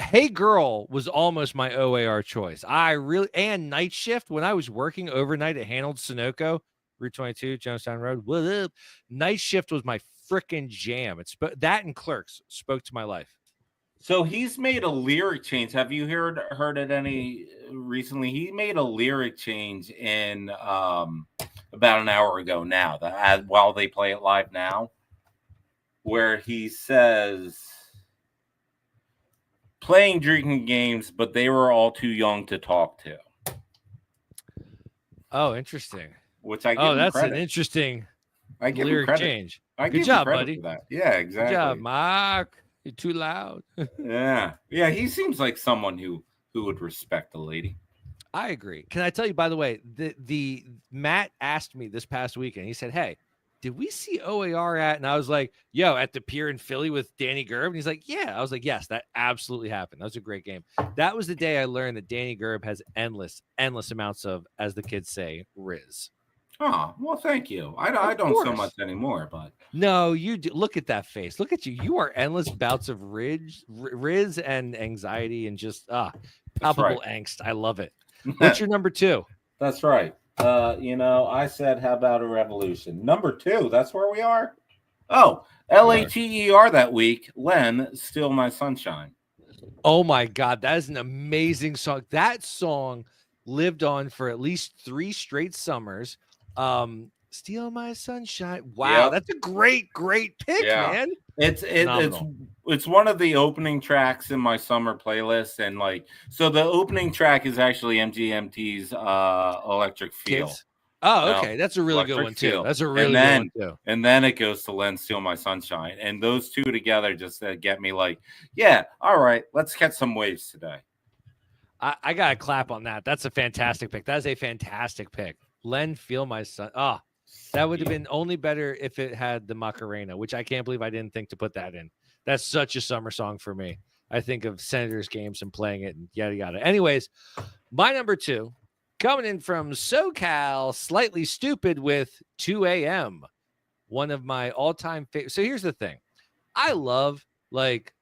Hey Girl was almost my OAR choice. And Night Shift, when I was working overnight at Hanold Sunoco, Route 22, Jonestown Road. What up? Night Shift was my freaking jam. That and Clerks spoke to my life. So he's made a lyric change. Have you heard it any recently? He made a lyric change in about an hour ago now, while they play it live now, where he says, playing drinking games, but they were all too young to talk to. Oh, interesting. Which I give him that's credit. an interesting I give lyric him credit. change. Good job, credit buddy. For that. Yeah, exactly. Good job, Mark. You're too loud. Yeah. He seems like someone who would respect the lady. I agree. Can I tell you, by the way, the Matt asked me this past weekend. He said, "Hey, did we see OAR at?" And I was like, "Yo, at the pier in Philly with Danny Gerb." And he's like, "Yeah." I was like, "Yes, that absolutely happened. That was a great game." That was the day I learned that Danny Gerb has endless amounts of, as the kids say, riz. Oh, well, thank you. I don't so much anymore, but no, you do. Look at that face. Look at you. You are endless bouts of riz and anxiety and just palpable angst. I love it. What's your number 2? That's right. I said, how about a revolution? Number 2, that's where we are. Oh, LATER that week. Len, Steal My Sunshine. Oh my God, that is an amazing song. That song lived on for at least 3 straight summers. Steal My Sunshine. Wow, that's a great pick, man. It's one of the opening tracks in my summer playlist, and so the opening track is actually MGMT's Electric Feel. Kids? Oh, okay. That's a really good one too. That's a really good one too. And then it goes to Len, Steal My Sunshine, and those two together just get me like, yeah, all right, let's catch some waves today. I gotta clap on that. That's a fantastic pick. That is a fantastic pick. Len, Feel My Sun. That would have been only better if it had the Macarena, which I can't believe I didn't think to put that in. That's such a summer song for me. I think of Senators games and playing it and yada yada. Anyways, my number 2, coming in from SoCal, Slightly Stupid with 2 a.m. One of my all-time favorite. So here's the thing. I love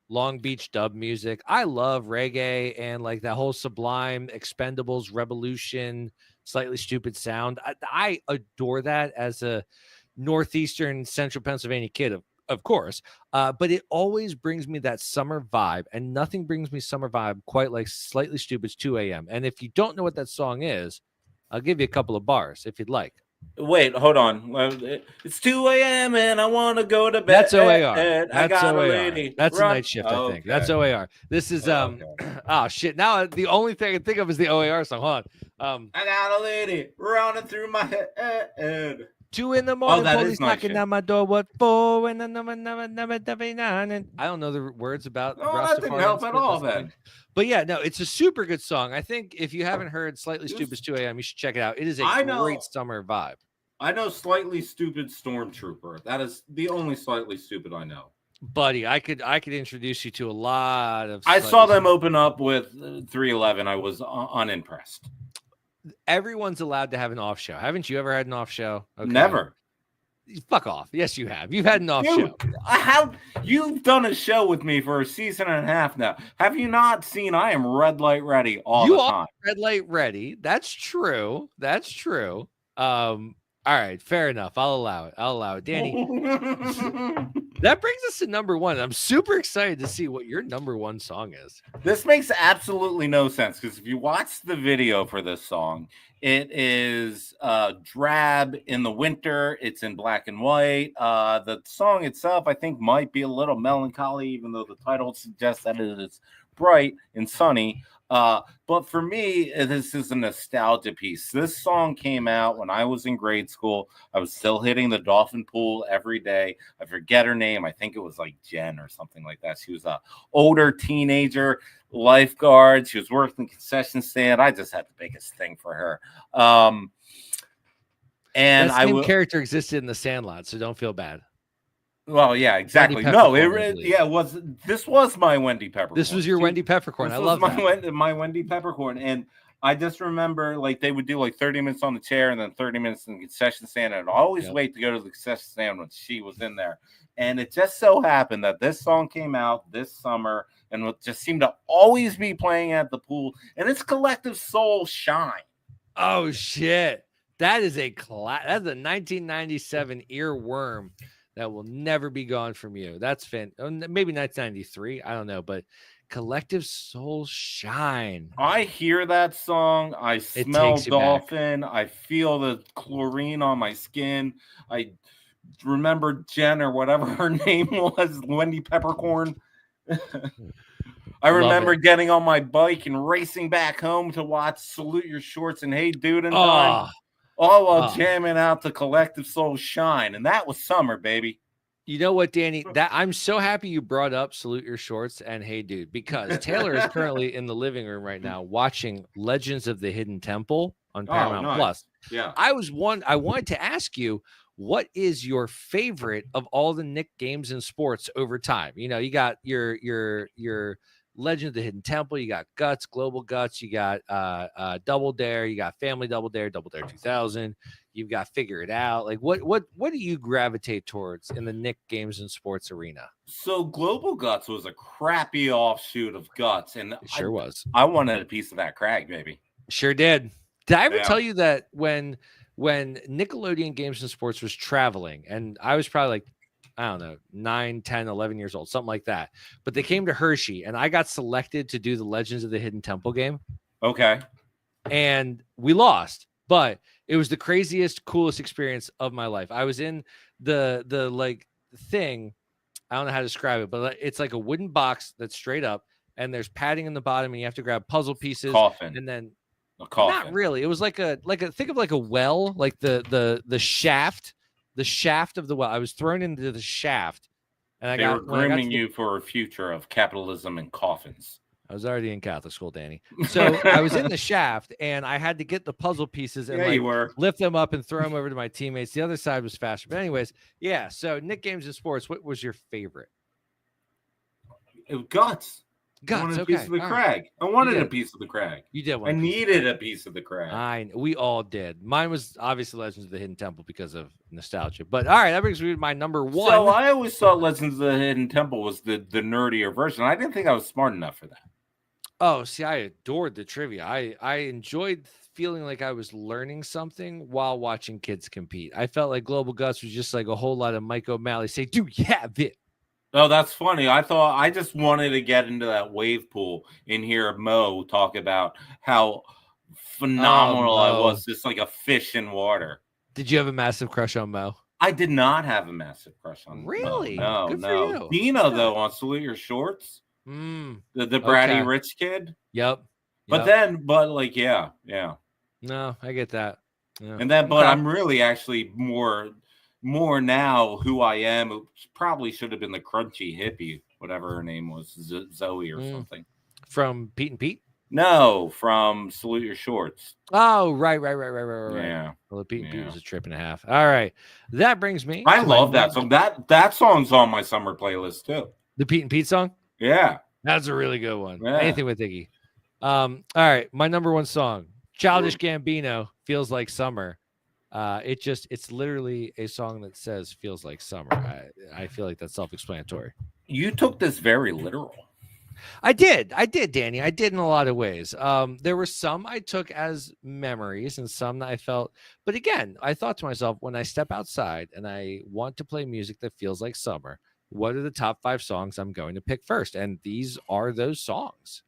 Long Beach dub music. I love reggae and that whole Sublime, Expendables, Revolution, Slightly Stupid sound. I adore that as a Northeastern Central Pennsylvania kid, of course. But it always brings me that summer vibe, and nothing brings me summer vibe quite like Slightly Stupid's 2 a.m. And if you don't know what that song is, I'll give you a couple of bars if you'd like. Wait, hold on. It's 2 a.m. and I want to go to bed. That's OAR. I got a lady. That's a Night Shift, I think. That's OAR. This is oh shit. Now the only thing I can think of is the OAR song. Hold on. I got a lady running through my head. 2 a.m. police knocking down my door. What for? And I don't know the words about. That didn't help at all then. But yeah, no, it's a super good song. I think if you haven't heard Slightly Stupid's 2 a.m., you should check it out. It is a great summer vibe. I know Slightly Stupid Stormtrooper. That is the only Slightly Stupid I know. Buddy, I could introduce you to a lot of. I saw them open up with 311. I was unimpressed. Everyone's allowed to have an off show. Haven't you ever had an off show? Okay. Never. Fuck off. Yes, you have. You've had an off show. You've done a show with me for a season and a half now. Have you not seen I am red light ready all the time? Red light ready. That's true. All right, fair enough. I'll allow it. Danny. That brings us to number 1. I'm super excited to see what your number 1 song is. This makes absolutely no sense because if you watch the video for this song, it is drab in the winter. It's in black and white. The song itself, I think, might be a little melancholy, even though the title suggests that it is bright and sunny. But for me, this is a nostalgia piece. This song came out when I was in grade school. I was still hitting the dolphin pool every day. I forget her name. I think it was Jen or something like that. She was an older teenager lifeguard. She was working the concession stand. I just had the biggest thing for her. And that same character existed in The Sandlot, so don't feel bad. Well, yeah, exactly. No, it was. This was my Wendy Peppercorn. This was your Wendy Peppercorn. I love that. My Wendy Peppercorn, and I just remember they would do 30 minutes on the chair and then 30 minutes in the concession stand, and I'd always wait to go to the concession stand when she was in there. And it just so happened that this song came out this summer, and it just seemed to always be playing at the pool. And it's Collective Soul Shine. Oh shit, that is a 1997 earworm. that will never be gone from you. That's maybe 1993. I don't know, but Collective Soul Shine. I hear that song. I smell dolphin. I feel the chlorine on my skin. I remember Jen or whatever her name was, Wendy Peppercorn. I remember getting on my bike and racing back home to watch Salute Your Shorts and Hey Dude and Time. All while jamming out the Collective Soul Shine. And that was summer, baby. You know what, Danny? That I'm so happy you brought up Salute Your Shorts and Hey Dude, because Taylor is currently in the living room right now watching Legends of the Hidden Temple on Paramount Plus. Yeah. I wanted to ask you, what is your favorite of all the Nick games and sports over time? You know, you got your Legend of the Hidden Temple, you got Guts, Global Guts, you got Double Dare, you got Family Double Dare 2000, you've got Figure It Out. Like what do you gravitate towards in the Nick games and sports arena? So Global Guts was a crappy offshoot of Guts, and it sure was. I wanted a piece of that crag, baby. Sure did. Did I ever tell you that when Nickelodeon Games and Sports was traveling, and I was probably like, I don't know, 9, 10, 11 years old, something like that. But they came to Hershey, and I got selected to do the Legends of the Hidden Temple game. Okay. And we lost, but it was the craziest, coolest experience of my life. I was in the like thing. I don't know how to describe it, but it's like a wooden box that's straight up, and there's padding in the bottom, and you have to grab puzzle pieces. Coffin. And then not really. It was like a think of like a well, like the shaft. The shaft of the well. I was thrown into the shaft, and they were grooming you for a future of capitalism and coffins. I was already in Catholic school, Danny. So I was in the shaft, and I had to get the puzzle pieces and lift them up and throw them over to my teammates. The other side was faster. But anyways, yeah. So Nick Games and Sports, what was your favorite? Guts. Guts. I wanted a piece of the crag. I wanted a piece of the crag. You did. I needed a piece of the crag. We all did. Mine was obviously Legends of the Hidden Temple because of nostalgia. But all right, that brings me to my number one. So I always thought Legends of the Hidden Temple was the nerdier version. I didn't think I was smart enough for that. Oh, see, I adored the trivia. I enjoyed feeling like I was learning something while watching kids compete. I felt like Global Guts was just like a whole lot of Mike O'Malley say, "Do you have it?" Oh, that's funny. I thought I just wanted to get into that wave pool and hear Mo talk about how phenomenal I was, just like a fish in water. Did you have a massive crush on Mo? I did not have a massive crush on Really? Mo. Good No. for you. Dino, though, on Salute Your Shorts. The bratty rich kid. Yep. But yeah. No, I get that. Yeah. And then, but I'm really actually more now who I am. It probably should have been the crunchy hippie, whatever her name was, Zoe or something. From Pete and Pete? No, from Salute Your Shorts. Oh, right. Yeah. Well, the Pete and Pete was a trip and a half. All right. That brings me. I love that song. That song's on my summer playlist too. The Pete and Pete song? Yeah. That's a really good one. Yeah. Anything with Iggy. All right. My number one song, Childish Gambino, Feels Like Summer. It's literally a song that says feels like summer. I feel like that's self-explanatory. You took this very literal. I did, Danny. I did in a lot of ways. There were some I took as memories and some that I felt, but again, I thought to myself, when I step outside and I want to play music that feels like summer, what are the top 5 songs I'm going to pick first? And these are those songs.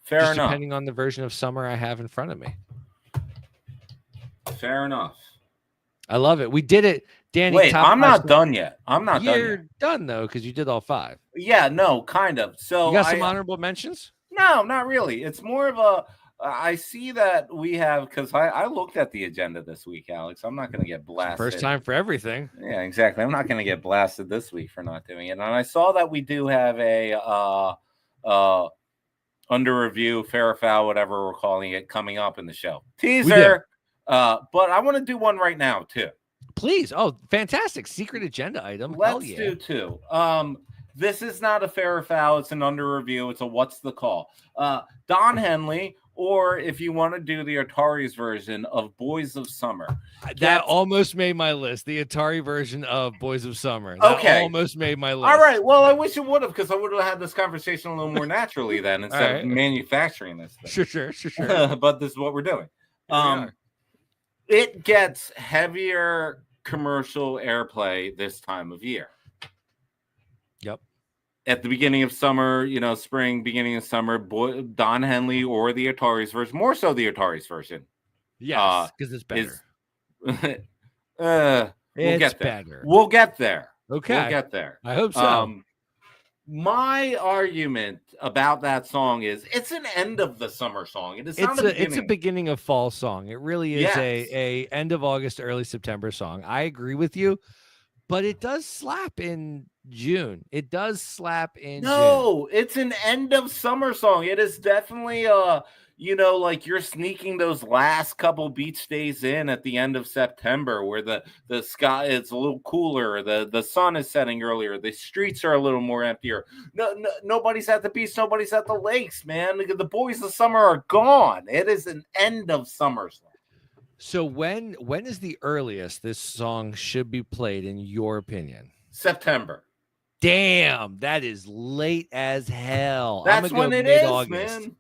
Fair enough. Depending on the version of summer I have in front of me. Fair enough. I love it. We did it, Danny. Wait, I'm not done yet. You're done though, because you did all 5. Yeah, no, kind of. So you got some honorable mentions? No, not really. It's more of a. I see that we have, because I looked at the agenda this week, Alex. I'm not going to get blasted. First time for everything. Yeah, exactly. I'm not going to get blasted this week for not doing it. And I saw that we do have a under review, fair or foul, whatever we're calling it, coming up in the show. Teaser. But I want to do one right now too. Please. Oh, fantastic. Secret agenda item. Let's do 2. This is not a fair or foul. It's an under review. It's a what's the call. Don Henley, or if you want to do the Atari's version of Boys of Summer. That almost made my list. The Atari version of Boys of Summer. That almost made my list. All right. Well, I wish it would have, because I would have had this conversation a little more naturally then instead of manufacturing this thing. Sure. But this is what we're doing. It gets heavier commercial airplay this time of year. Yep. At the beginning of summer, spring, beginning of summer, Don Henley or the Atari's version, more so the Atari's version. Yes, because it's better. We'll get there. Better. We'll get there. Okay. We'll get there. I hope so. My argument about that song is it's an end of the summer song. It is it's a beginning of fall song. It really is Yes. a end of August, early September song. I agree with you, but it does slap in June. It does slap in June. It's an end of summer song. It is definitely like you're sneaking those last couple beach days in at the end of September where the sky is a little cooler, the sun is setting earlier, the streets are a little more emptier. Nobody's at the beach, nobody's at the lakes, man. The boys of summer are gone. It is an end of summer song. So when is the earliest this song should be played in your opinion? September. Damn, that is late as hell. That's when it is, man.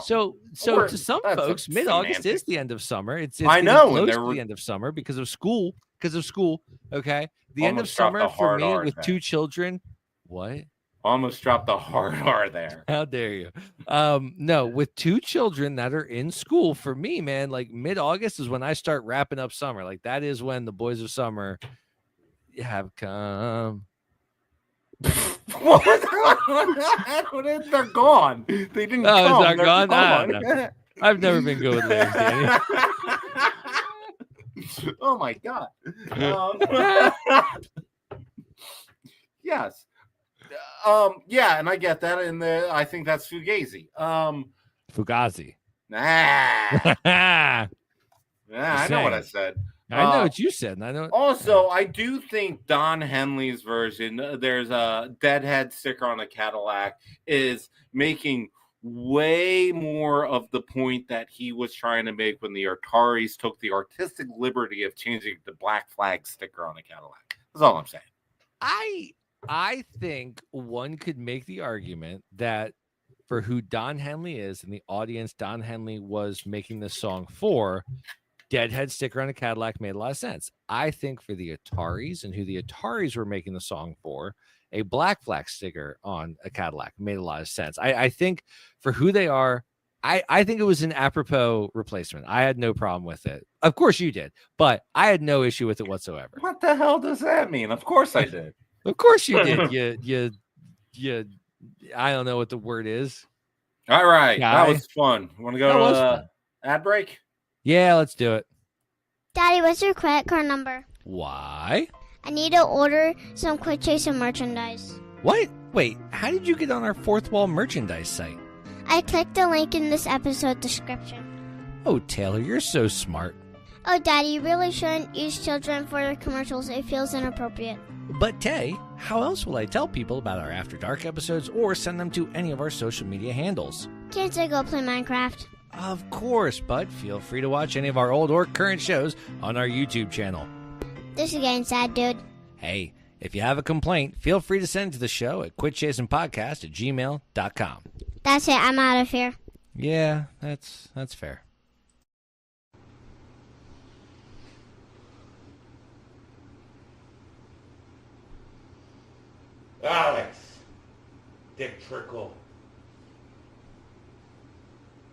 So to some folks, mid-August is the end of summer. It's I know, close to the end of summer because of school. Okay, the end of summer for me with two children. What? Almost dropped the hard R there. How dare you? No, with two children that are in school, for me, man, like mid-August is when I start wrapping up summer. Like that is when the boys of summer have come. They're gone. They didn't come. They're gone? I don't know. I've never been good with names, Danny. Oh my God. Yes. Yeah, and I get that, and I think that's Fugazi. Fugazi. Nah. I know what I said. I know what you said. And I know. Also, I do think Don Henley's version, there's a Deadhead sticker on a Cadillac, is making way more of the point that he was trying to make when the Ataris took the artistic liberty of changing the Black Flag sticker on a Cadillac. That's all I'm saying. I think one could make the argument that for who Don Henley is and the audience Don Henley was making this song for, Deadhead sticker on a Cadillac made a lot of sense. I think for the Ataris and who the Ataris were making the song for, a Black Flag sticker on a Cadillac made a lot of sense. I think for who they are, I think it was an apropos replacement. I had no problem with it. Of course you did, but I had no issue with it whatsoever. What the hell does that mean? Of course I did. Of course you did. You I don't know what the word is. All right. That was fun. Want to go to ad break? Yeah, let's do it. Daddy, what's your credit card number? Why? I need to order some Quit Chasin merchandise. What? Wait, how did you get on our Fourth Wall merchandise site? I clicked the link in this episode description. Oh, Taylor, you're so smart. Oh, Daddy, you really shouldn't use children for your commercials. It feels inappropriate. But, Tay, how else will I tell people about our After Dark episodes or send them to any of our social media handles? Can't I go play Minecraft? Of course, but feel free to watch any of our old or current shows on our YouTube channel. This is getting sad, dude. Hey, if you have a complaint, feel free to send it to the show at quitchasinpodcast@gmail.com. That's it. I'm out of here. Yeah, that's fair. Alex, Dick Trickle,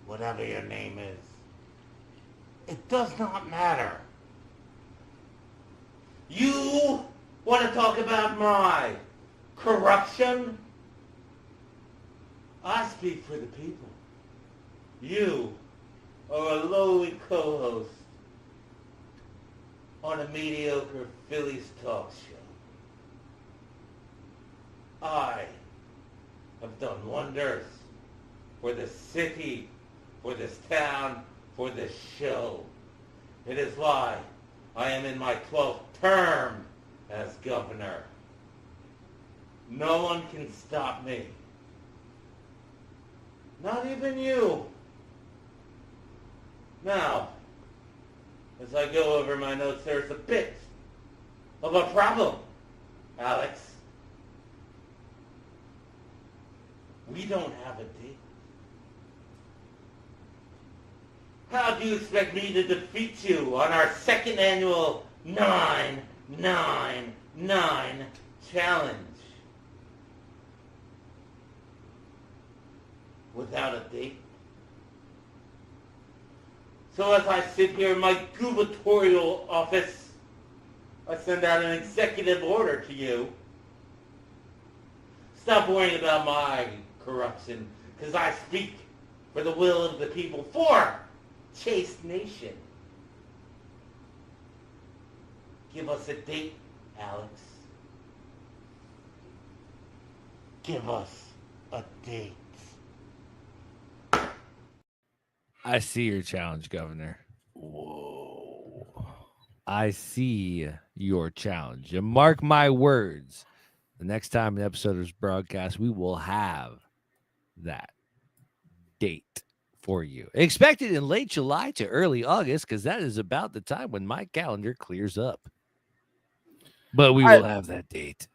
whatever your name is, it does not matter. You want to talk about my corruption? I speak for the people. You are a lowly co-host on a mediocre Phillies talk show. I have done wonders for this city, for this town, for this show. It is why I am in my 12th term as governor. No one can stop me. Not even you. Now, as I go over my notes, there's a bit of a problem, Alex. We don't have a deal. How do you expect me to defeat you on our second annual 999 challenge. Without a date. So as I sit here in my gubernatorial office, I send out an executive order to you. Stop worrying about my corruption, because I speak for the will of the people, for Chase Nation. Give us a date, Alex. Give us a date. I see your challenge, Governor. Whoa. I see your challenge. And mark my words, the next time an episode is broadcast, we will have that date for you. Expect it in late July to early August, because that is about the time when my calendar clears up. But we will have that date.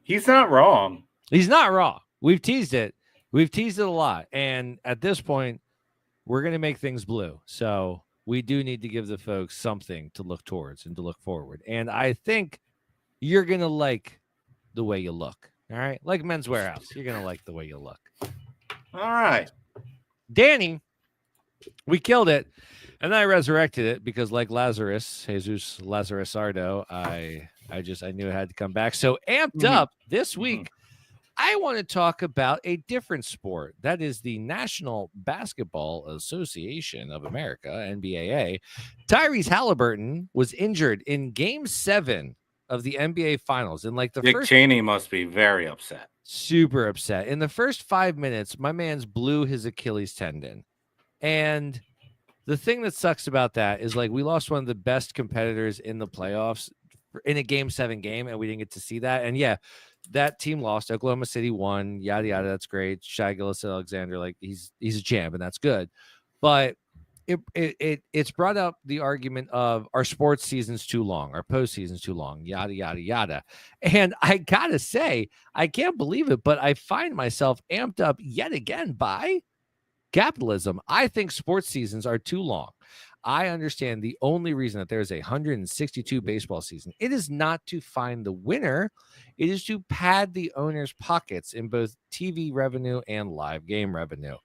He's not wrong. He's not wrong. We've teased it. We've teased it a lot. And at this point, we're going to make things blue. So we do need to give the folks something to look towards and to look forward. And I think you're going to like the way you look. All right. Like Men's Warehouse. You're going to like the way you look. All right. Danny, we killed it. And then I resurrected it because, like Jesus Lazarusardo, I knew it had to come back. So amped up this week, I want to talk about a different sport. That is the National Basketball Association of America, NBAA. Tyrese Halliburton was injured in Game 7 of the NBA Finals. And like Dick Cheney must be very upset. Super upset. In the first 5 minutes, my man's blew his Achilles tendon. And the thing that sucks about that is, like, we lost one of the best competitors in the playoffs in a Game 7 game, and we didn't get to see that. And yeah, that team lost. Oklahoma City won. Yada yada. That's great. Shai Gilgeous-Alexander, like, he's a champ, and that's good. But it's brought up the argument of our sports season's too long, our postseason's too long, yada yada yada. And I gotta say, I can't believe it, but I find myself amped up yet again by capitalism. I think sports seasons are too long. I understand the only reason that there's a 162 baseball season, it is not to find the winner. It is to pad the owner's pockets in both TV revenue and live game revenue.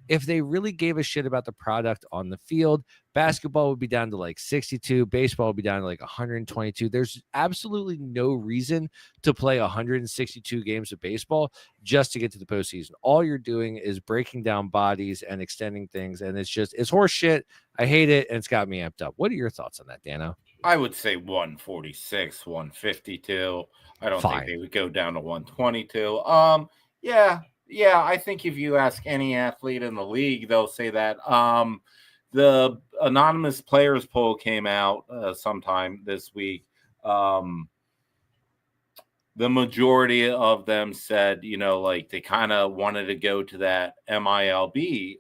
If they really gave a shit about the product on the field, basketball would be down to like 62, baseball would be down to like 122. There's absolutely no reason to play 162 games of baseball just to get to the postseason. All you're doing is breaking down bodies and extending things, and it's horse shit. I hate it, and it's got me amped up. What are your thoughts on that, Dano? I would say 146, 152. I don't think they would go down to 122. Yeah, I think if you ask any athlete in the league, they'll say that. The anonymous players poll came out sometime this week. The majority of them said, like, they kind of wanted to go to that MILB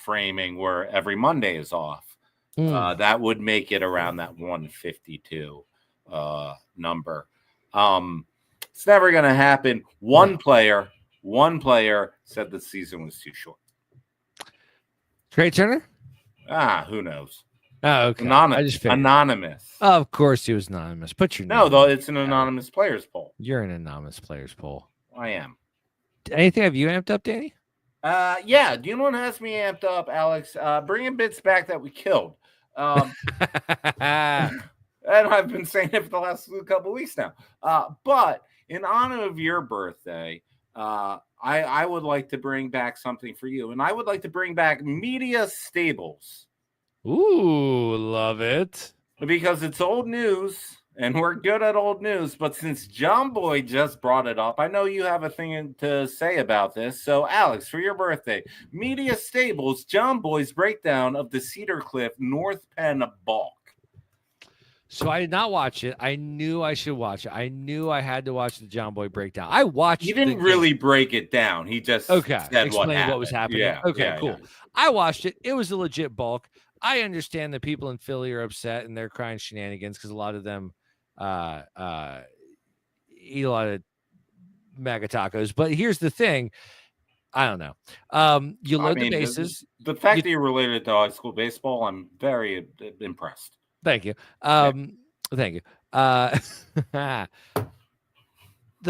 framing where every Monday is off. That would make it around that 152 number. It's never going to happen. One player said the season was too short. Trey Turner? Who knows? Oh, okay. Anonymous. Of course he was anonymous. Put your name. No, though, it's an anonymous players poll. You're an anonymous players poll. I am. Anything have you amped up, Danny? Yeah. Do you know what has me amped up, Alex? Bringing bits back that we killed. And I've been saying it for the last couple of weeks now. But in honor of your birthday, I would like to bring back something for you. And I would like to bring back Media Stables. Ooh, love it. Because it's old news, and we're good at old news. But since John Boy just brought it up, I know you have a thing to say about this. So, Alex, for your birthday, Media Stables, John Boy's breakdown of the Cedar Cliff North Penn balk. So I did not watch it. I knew I should watch it. I knew I had to watch the John Boy breakdown. I watched. He didn't really break it down. He just said explained what was happening. Yeah, okay, cool. Yeah. I watched it. It was a legit bulk. I understand that people in Philly are upset and they're crying shenanigans because a lot of them eat a lot of MAGA tacos. But here's the thing. I don't know. You load the bases. The fact that you're related to high school baseball, I'm very impressed. Thank you. Thank you. The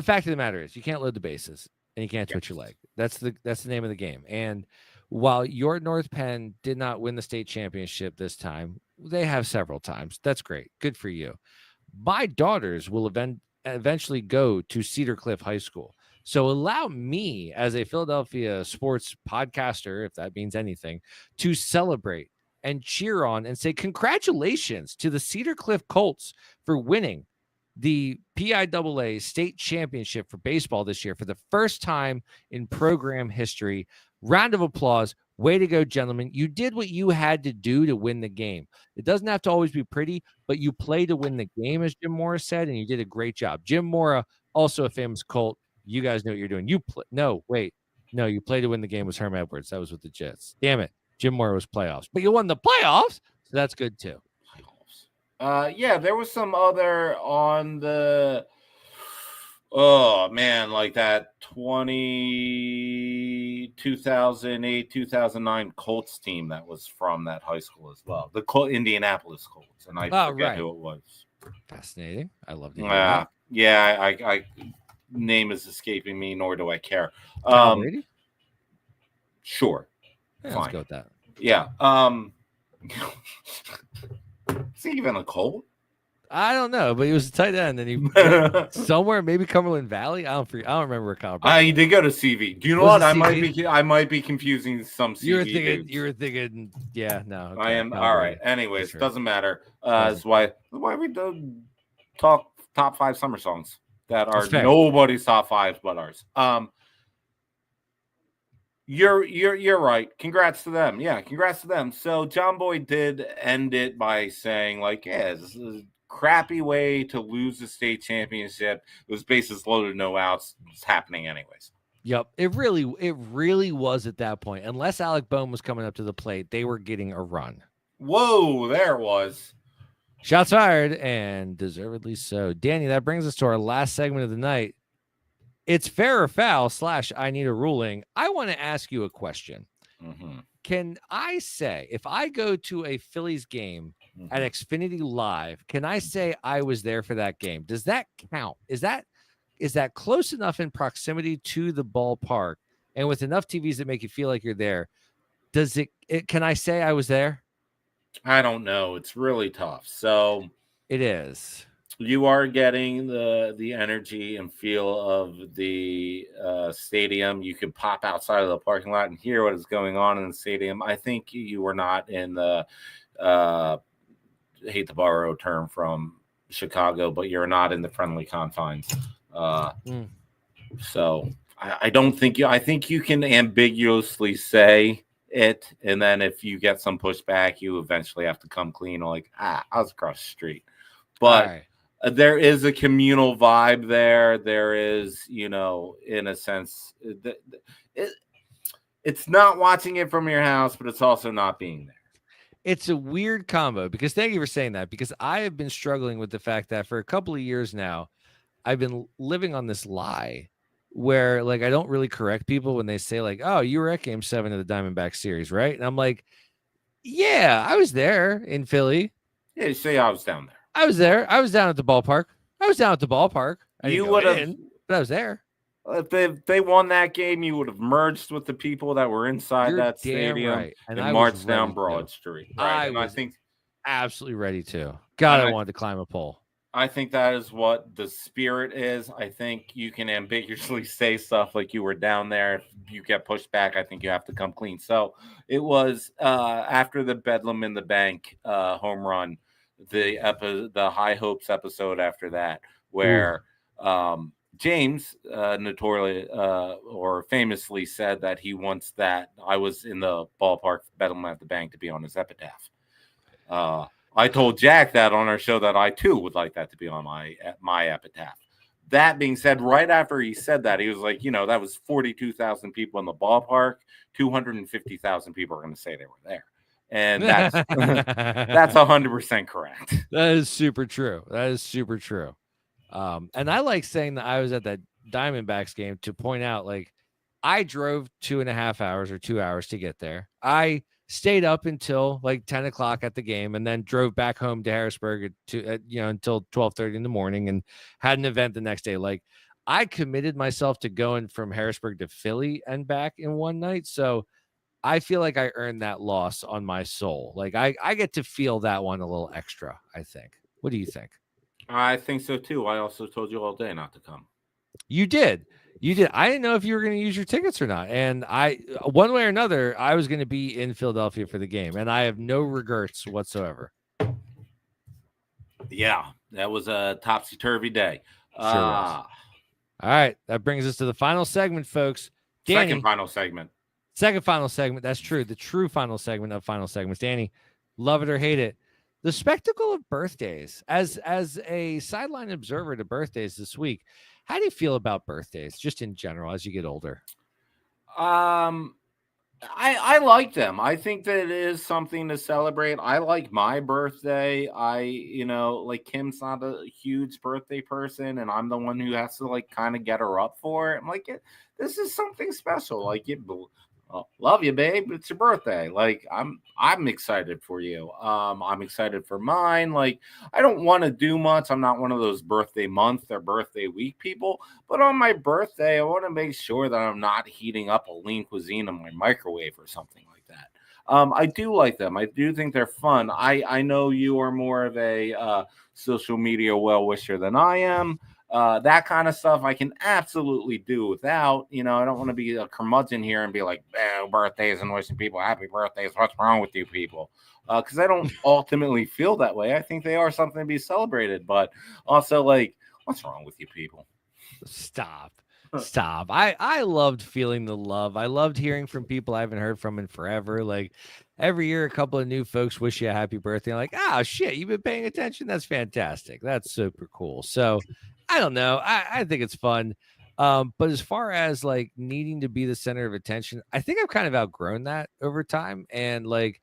fact of the matter is, you can't load the bases and you can't twitch your leg. That's the name of the game. And while your North Penn did not win the state championship this time, they have several times. That's great. Good for you. My daughters will eventually go to Cedar Cliff High School. So allow me, as a Philadelphia sports podcaster, if that means anything, to celebrate and cheer on and say congratulations to the Cedar Cliff Colts for winning the PIAA state championship for baseball this year for the first time in program history. Round of applause. Way to go, gentlemen. You did what you had to do to win the game. It doesn't have to always be pretty, but you play to win the game, as Jim Mora said, and you did a great job. Jim Mora, also a famous Colt. You guys know what you're doing. You play to win the game was Herm Edwards. That was with the Jets. Damn it. Jim Mora was playoffs, but you won the playoffs, so that's good too. Yeah, there was some other on the like that 2008, 2009 Colts team that was from that high school as well. The Indianapolis Colts, and I forget who it was. Fascinating. I love to hear that. Yeah, I name is escaping me, nor do I care. Sure. Yeah, let's go with that. Yeah. Is he even a Colt? I don't know, but he was a tight end, and he somewhere maybe Cumberland Valley. I don't remember where Cumberland. He did go to CV. Do you know what? I might be confusing some CV. You were thinking, yeah, no. Okay, I am all right. Anyways, doesn't matter. That's why we do talk top 5 summer songs that are nobody's top 5 but ours. You're right. Congrats to them. Yeah, congrats to them. So John Boy did end it by saying, like, yeah, this is a crappy way to lose the state championship. It was bases loaded, no outs. It's happening anyways. Yep. It really was at that point. Unless Alec Bohm was coming up to the plate, they were getting a run. Whoa, there it was. Shots fired, and deservedly so. Danny, that brings us to our last segment of the night. It's fair or foul / I need a ruling. I want to ask you a question. Mm-hmm. Can I say, if I go to a Phillies game at Xfinity Live, can I say I was there for that game? Does that count? Is that close enough in proximity to the ballpark and with enough TVs that make you feel like you're there? Does it can I say I was there? I don't know. It's really tough. So it is. You are getting the energy and feel of the stadium. You could pop outside of the parking lot and hear what is going on in the stadium. I think you were not in the hate to borrow a term from Chicago, but you're not in the friendly confines. So I don't think you. I think you can ambiguously say it, and then if you get some pushback, you eventually have to come clean. Like, I was across the street, but. There is a communal vibe there. There is, in a sense, it's not watching it from your house, but it's also not being there. It's a weird combo because thank you for saying that, because I have been struggling with the fact that for a couple of years now, I've been living on this lie where like, I don't really correct people when they say like, oh, you were at game 7 of the Diamondback series, right? And I'm like, yeah, I was there in Philly. Yeah, you say I was down there. I was there. I was down at the ballpark. You would have, but I was there. If they won that game, you would have merged with the people that were inside that stadium right. and marched down Broad Street. Right? I think absolutely ready to. God, I wanted to climb a pole. I think that is what the spirit is. I think you can ambiguously say stuff like you were down there. If you get pushed back, I think you have to come clean. So it was after the Bedlam in the Bank home run. The High Hopes episode after that, where James notoriously or famously said that he wants that I was in the ballpark Bedlam at the Bank to be on his epitaph. I told Jack that on our show that I too would like that to be on my epitaph. That being said, right after he said that, he was like, that was 42,000 people in the ballpark. 250,000 people are going to say they were there. And that's 100% correct. That is super true. And I like saying that I was at that Diamondbacks game to point out, like, I drove 2.5 hours or 2 hours to get there. I stayed up until like 10 o'clock at the game and then drove back home to Harrisburg until 12:30 in the morning and had an event the next day. Like, I committed myself to going from Harrisburg to Philly and back in one night. So I feel like I earned that loss on my soul. Like, I get to feel that one a little extra, I think. What do you think? I think so too. I also told you all day not to come. You did. You did. I didn't know if you were going to use your tickets or not. And one way or another, I was going to be in Philadelphia for the game. And I have no regrets whatsoever. Yeah, that was a topsy-turvy day. Sure was. All right. That brings us to the final segment, folks. Danny, second final segment. That's true. The true final segment of final segments. Danny, love it or hate it. The spectacle of birthdays. As a sideline observer to birthdays this week, how do you feel about birthdays just in general as you get older? I like them. I think that it is something to celebrate. I like my birthday. Like Kim's not a huge birthday person, and I'm the one who has to like kind of get her up for it. I'm like, this is something special. Like, love you, babe. It's your birthday. Like, I'm excited for you. I'm excited for mine. Like, I don't want to do much. I'm not one of those birthday month or birthday week people. But on my birthday, I want to make sure that I'm not heating up a lean cuisine in my microwave or something like that. I do like them. I do think they're fun. I know you are more of a social media well-wisher than I am. That kind of stuff I can absolutely do without. I don't want to be a curmudgeon here and be like, birthdays and wishing people happy birthdays. What's wrong with you people? Because I don't ultimately feel that way. I think they are something to be celebrated. But also, like, what's wrong with you people? Stop. I loved feeling the love. I loved hearing from people I haven't heard from in forever. Like, every year, a couple of new folks wish you a happy birthday. I'm like, shit, you've been paying attention. That's fantastic. That's super cool. So I don't know. I think it's fun. But as far as like needing to be the center of attention, I think I've kind of outgrown that over time. And like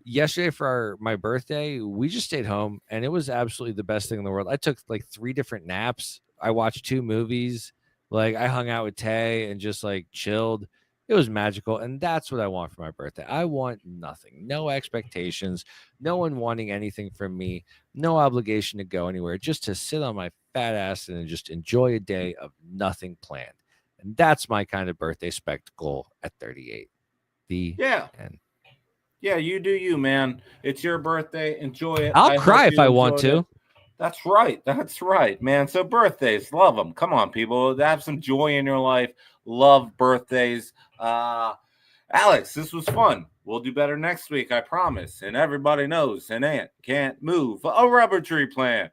yesterday for my birthday, we just stayed home and it was absolutely the best thing in the world. I took like 3 different naps. I watched 2 movies. Like, I hung out with Tay and just like chilled. It was magical. And that's what I want for my birthday. I want nothing, no expectations, no one wanting anything from me, no obligation to go anywhere, just to sit on my fat ass and just enjoy a day of nothing planned. And that's my kind of birthday spectacle at 38. Yeah, you do you, man. It's your birthday. Enjoy it. I'll cry if I want to. That's right, man. So birthdays, love them. Come on, people. Have some joy in your life. Love birthdays. Alex, this was fun. We'll do better next week, I promise. And everybody knows an ant can't move a rubber tree plant.